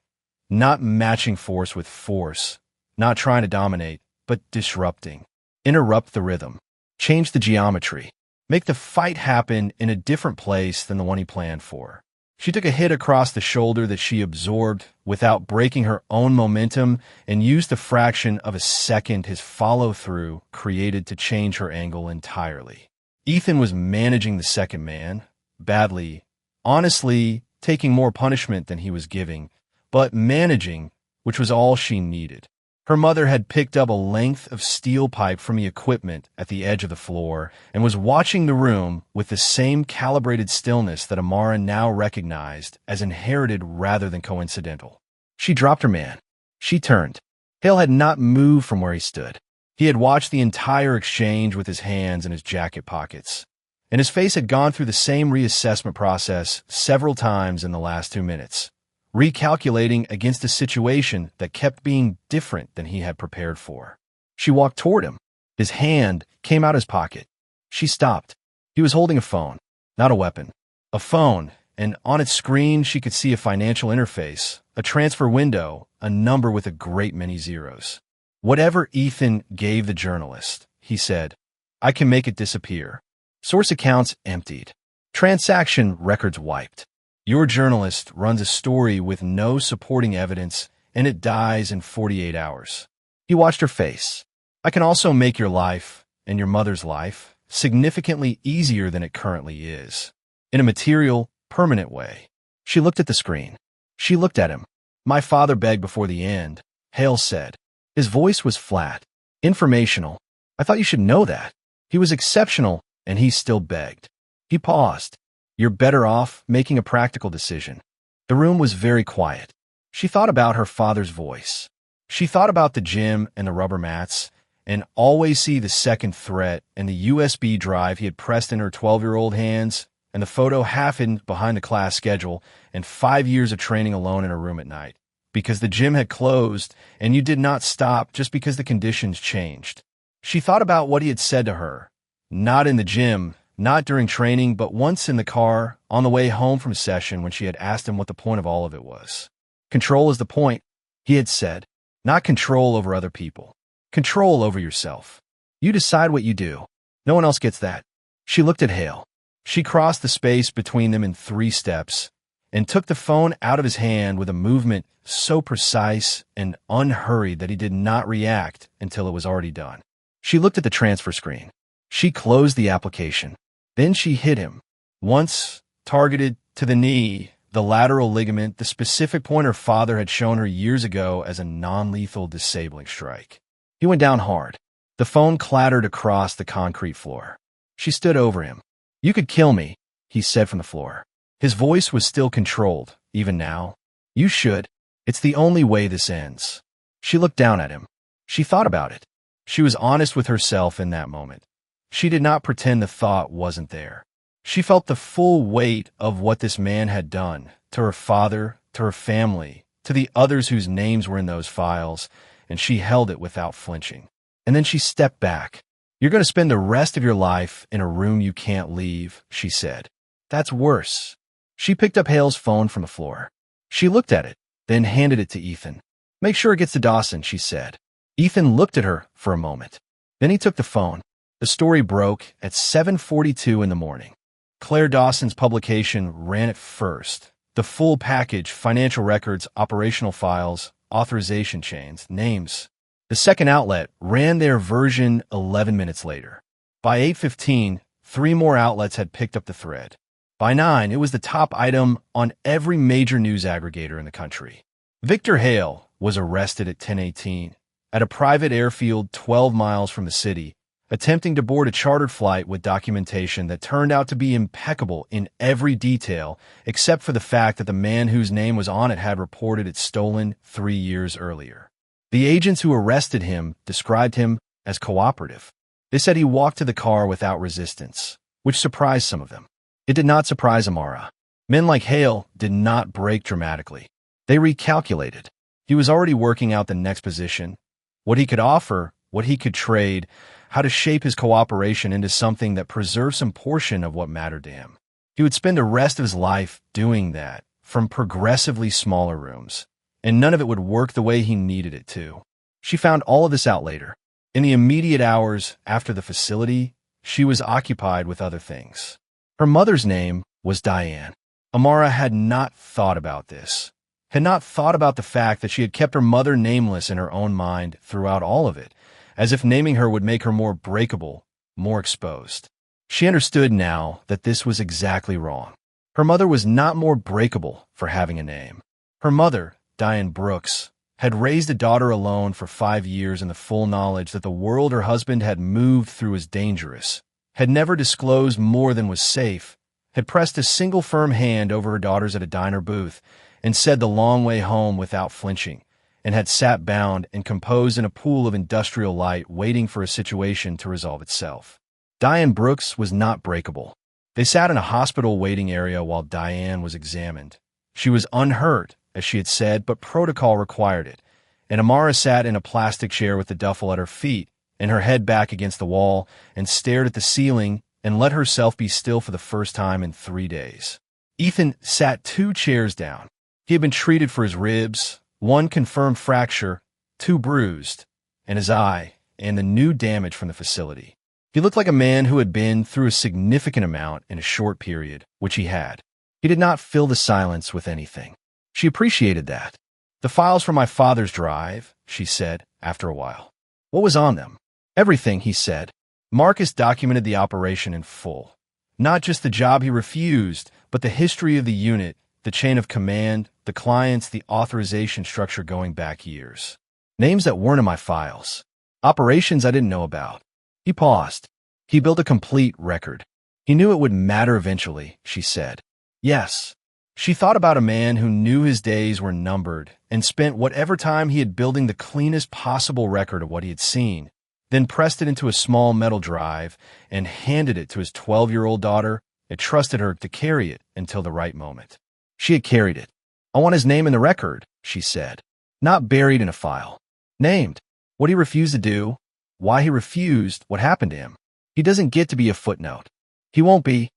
not matching force with force, not trying to dominate, but disrupting. Interrupt the rhythm. Change the geometry. Make the fight happen in a different place than the one he planned for. She took a hit across the shoulder that she absorbed without breaking her own momentum and used the fraction of a second his follow-through created to change her angle entirely. Ethan was managing the second man, badly, honestly, taking more punishment than he was giving, but managing, which was all she needed. Her mother had picked up a length of steel pipe from the equipment at the edge of the floor and was watching the room with the same calibrated stillness that Amara now recognized as inherited rather than coincidental. She dropped her man. She turned. Hale had not moved from where he stood. He had watched the entire exchange with his hands in his jacket pockets, and his face had gone through the same reassessment process several times in the last 2 minutes, recalculating against a situation that kept being different than he had prepared for. She walked toward him. His hand came out of his pocket. She stopped. He was holding a phone, not a weapon. A phone, and on its screen she could see a financial interface, a transfer window, a number with a great many zeros. "Whatever Ethan gave the journalist," he said, "I can make it disappear. Source accounts emptied. Transaction records wiped. Your journalist runs a story with no supporting evidence, and it dies in 48 hours. He watched her face. "I can also make your life, and your mother's life, significantly easier than it currently is, in a material, permanent way." She looked at the screen. She looked at him. "My father begged before the end," Hale said. His voice was flat, informational. "I thought you should know that. He was exceptional, and he still begged." He paused. "You're better off making a practical decision." The room was very quiet. She thought about her father's voice. She thought about the gym and the rubber mats, and always see the second threat and the USB drive he had pressed in her 12-year-old hands, and the photo half hidden behind the class schedule, and 5 years of training alone in her room at night, because the gym had closed, and you did not stop just because the conditions changed. She thought about what he had said to her, not in the gym, not during training, but once in the car, on the way home from session when she had asked him what the point of all of it was. "Control is the point," he had said. "Not control over other people. Control over yourself. You decide what you do. No one else gets that." She looked at Hale. She crossed the space between them in 3 steps and took the phone out of his hand with a movement so precise and unhurried that he did not react until it was already done. She looked at the transfer screen. She closed the application. Then she hit him. Once, targeted to the knee, the lateral ligament, the specific point her father had shown her years ago as a non-lethal disabling strike. He went down hard. The phone clattered across the concrete floor. She stood over him. "You could kill me," he said from the floor. His voice was still controlled, even now. "You should. It's the only way this ends." She looked down at him. She thought about it. She was honest with herself in that moment. She did not pretend the thought wasn't there. She felt the full weight of what this man had done to her father, to her family, to the others whose names were in those files, and she held it without flinching. And then she stepped back. "You're going to spend the rest of your life in a room you can't leave," she said. "That's worse." She picked up Hale's phone from the floor. She looked at it, then handed it to Ethan. "Make sure it gets to Dawson," she said. Ethan looked at her for a moment. Then he took the phone. The story broke at 7:42 in the morning. Claire Dawson's publication ran it first. The full package: financial records, operational files, authorization chains, names. The second outlet ran their version 11 minutes later. By 8:15, 3 more outlets had picked up the thread. By 9, it was the top item on every major news aggregator in the country. Victor Hale was arrested at 10:18 at a private airfield 12 miles from the city, attempting to board a chartered flight with documentation that turned out to be impeccable in every detail, except for the fact that the man whose name was on it had reported it stolen 3 years earlier. The agents who arrested him described him as cooperative. They said he walked to the car without resistance, which surprised some of them. It did not surprise Amara. Men like Hale did not break dramatically. They recalculated. He was already working out the next position, what he could offer, what he could trade, how to shape his cooperation into something that preserved some portion of what mattered to him. He would spend the rest of his life doing that, from progressively smaller rooms, and none of it would work the way he needed it to. She found all of this out later. In the immediate hours after the facility, she was occupied with other things. Her mother's name was Diane. Amara had not thought about this, had not thought about the fact that she had kept her mother nameless in her own mind throughout all of it, as if naming her would make her more breakable, more exposed. She understood now that this was exactly wrong. Her mother was not more breakable for having a name. Her mother, Diane Brooks, had raised a daughter alone for 5 years in the full knowledge that the world her husband had moved through was dangerous, had never disclosed more than was safe, had pressed a single firm hand over her daughters at a diner booth, and said the long way home without flinching, and had sat bound and composed in a pool of industrial light waiting for a situation to resolve itself. Diane Brooks was not breakable. They sat in a hospital waiting area while Diane was examined. She was unhurt, as she had said, but protocol required it, and Amara sat in a plastic chair with the duffel at her feet and her head back against the wall and stared at the ceiling and let herself be still for the first time in 3 days. Ethan sat 2 chairs down. He had been treated for his ribs, 1 confirmed fracture, 2 bruised, and his eye, and the new damage from the facility. He looked like a man who had been through a significant amount in a short period, which he had. He did not fill the silence with anything. She appreciated that. "The files from my father's drive," she said after a while. "What was on them?" "Everything," he said. Marcus documented the operation in full. Not just the job he refused, but the history of the unit, the chain of command, the clients, the authorization structure going back years. Names that weren't in my files. Operations I didn't know about. He paused. He built a complete record. He knew it would matter eventually, she said. Yes. She thought about a man who knew his days were numbered and spent whatever time he had building the cleanest possible record of what he had seen, then pressed it into a small metal drive and handed it to his 12-year-old daughter and trusted her to carry it until the right moment. She had carried it. "I want his name in the record," she said. "Not buried in a file. Named. What he refused to do, why he refused, what happened to him. He doesn't get to be a footnote. He won't be,"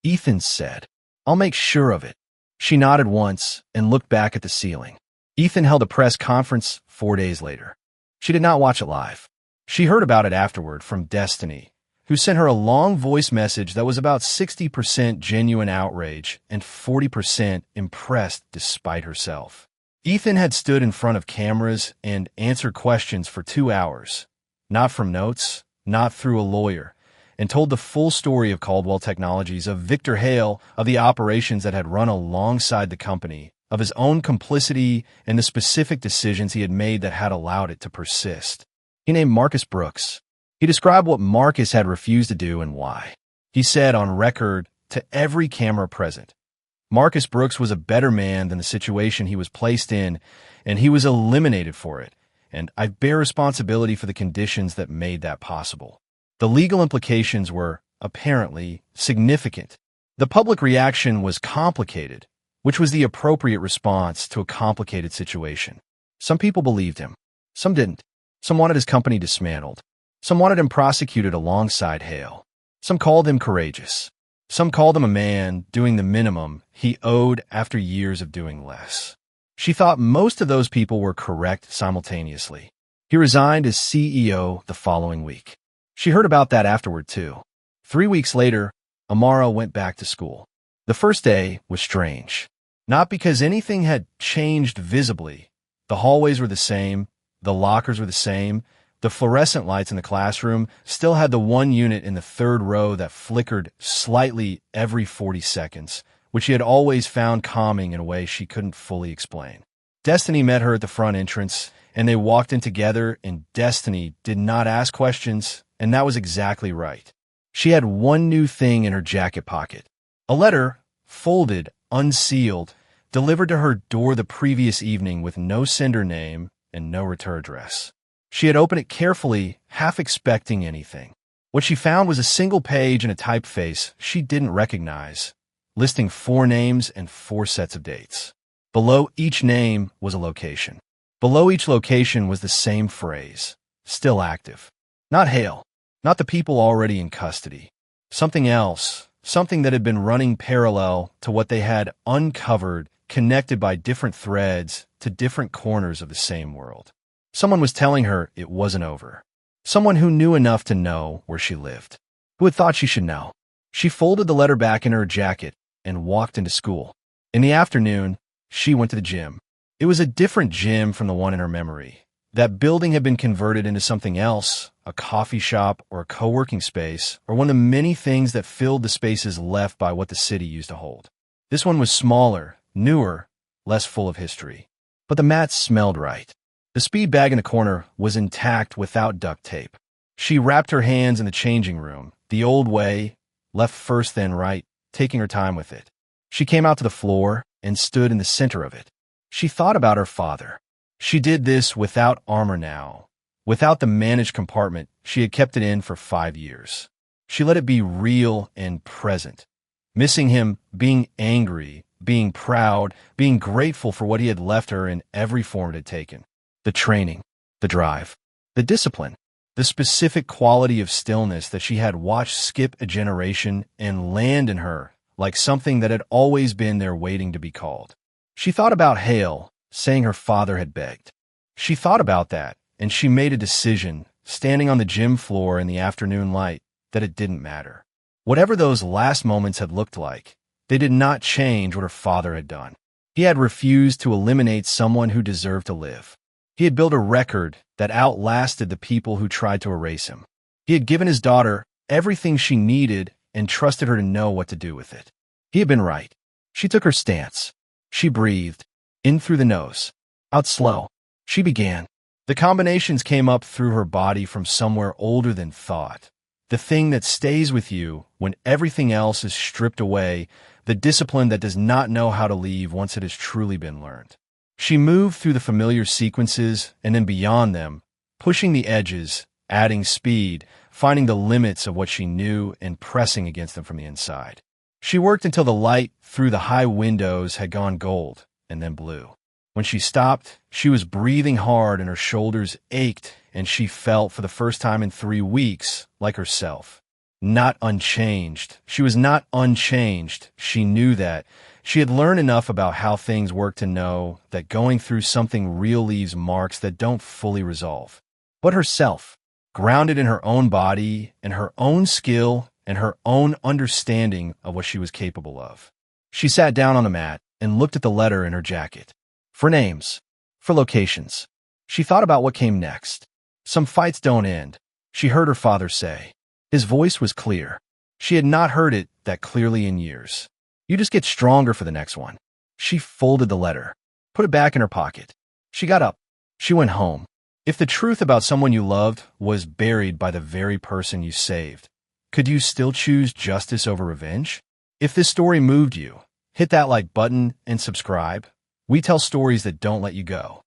Ethan said. "I'll make sure of it." She nodded once and looked back at the ceiling. Ethan held a press conference 4 days later. She did not watch it live. She heard about it afterward from Destiny, who sent her a long voice message that was about 60% genuine outrage and 40% impressed despite herself. Ethan had stood in front of cameras and answered questions for 2 hours, not from notes, not through a lawyer, and told the full story of Caldwell Technologies, of Victor Hale, of the operations that had run alongside the company, of his own complicity and the specific decisions he had made that had allowed it to persist. He named Marcus Brooks. He described what Marcus had refused to do and why. He said on record to every camera present, Marcus Brooks was a better man than the situation he was placed in, and he was eliminated for it, and I bear responsibility for the conditions that made that possible. The legal implications were, apparently, significant. The public reaction was complicated, which was the appropriate response to a complicated situation. Some people believed him. Some didn't. Some wanted his company dismantled. Some wanted him prosecuted alongside Hale. Some called him courageous. Some called him a man doing the minimum he owed after years of doing less. She thought most of those people were correct simultaneously. He resigned as CEO the following week. She heard about that afterward, too. 3 weeks later, Amara went back to school. The first day was strange. Not because anything had changed visibly. The hallways were the same. The lockers were the same. The fluorescent lights in the classroom still had the one unit in the third row that flickered slightly every 40 seconds, which she had always found calming in a way she couldn't fully explain. Destiny met her at the front entrance, and they walked in together, and Destiny did not ask questions, and that was exactly right. She had one new thing in her jacket pocket. A letter, folded, unsealed, delivered to her door the previous evening with no sender name and no return address. She had opened it carefully, half expecting anything. What she found was a single page and a typeface she didn't recognize, listing 4 names and 4 sets of dates. Below each name was a location. Below each location was the same phrase, still active. Not Hale, not the people already in custody. Something else, something that had been running parallel to what they had uncovered, connected by different threads to different corners of the same world. Someone was telling her it wasn't over. Someone who knew enough to know where she lived, who had thought she should know. She folded the letter back in her jacket and walked into school. In the afternoon, she went to the gym. It was a different gym from the one in her memory. That building had been converted into something else, a coffee shop or a co-working space, or one of the many things that filled the spaces left by what the city used to hold. This one was smaller, newer, less full of history. But the mats smelled right. The speed bag in the corner was intact without duct tape. She wrapped her hands in the changing room, the old way, left first then right, taking her time with it. She came out to the floor and stood in the center of it. She thought about her father. She did this without armor now, without the managed compartment she had kept it in for 5 years. She let it be real and present, missing him, being angry, being proud, being grateful for what he had left her in every form it had taken. The training, the drive, the discipline, the specific quality of stillness that she had watched skip a generation and land in her like something that had always been there waiting to be called. She thought about Hale, saying her father had begged. She thought about that, and she made a decision, standing on the gym floor in the afternoon light, that it didn't matter. Whatever those last moments had looked like, they did not change what her father had done. He had refused to eliminate someone who deserved to live. He had built a record that outlasted the people who tried to erase him. He had given his daughter everything she needed and trusted her to know what to do with it. He had been right. She took her stance. She breathed, in through the nose, out slow. She began. The combinations came up through her body from somewhere older than thought. The thing that stays with you when everything else is stripped away, the discipline that does not know how to leave once it has truly been learned. She moved through the familiar sequences and then beyond them, pushing the edges, adding speed, finding the limits of what she knew and pressing against them from the inside. She worked until the light through the high windows had gone gold and then blue. When she stopped, she was breathing hard and her shoulders ached, and she felt for the first time in 3 weeks like herself. Not unchanged. She was not unchanged. She knew that. She had learned enough about how things work to know that going through something real leaves marks that don't fully resolve. But herself, grounded in her own body and her own skill and her own understanding of what she was capable of. She sat down on the mat and looked at the letter in her jacket. For names, for locations. She thought about what came next. Some fights don't end, she heard her father say. His voice was clear. She had not heard it that clearly in years. You just get stronger for the next one. She folded the letter, put it back in her pocket. She got up. She went home. If the truth about someone you loved was buried by the very person you saved, could you still choose justice over revenge? If this story moved you, hit that like button and subscribe. We tell stories that don't let you go.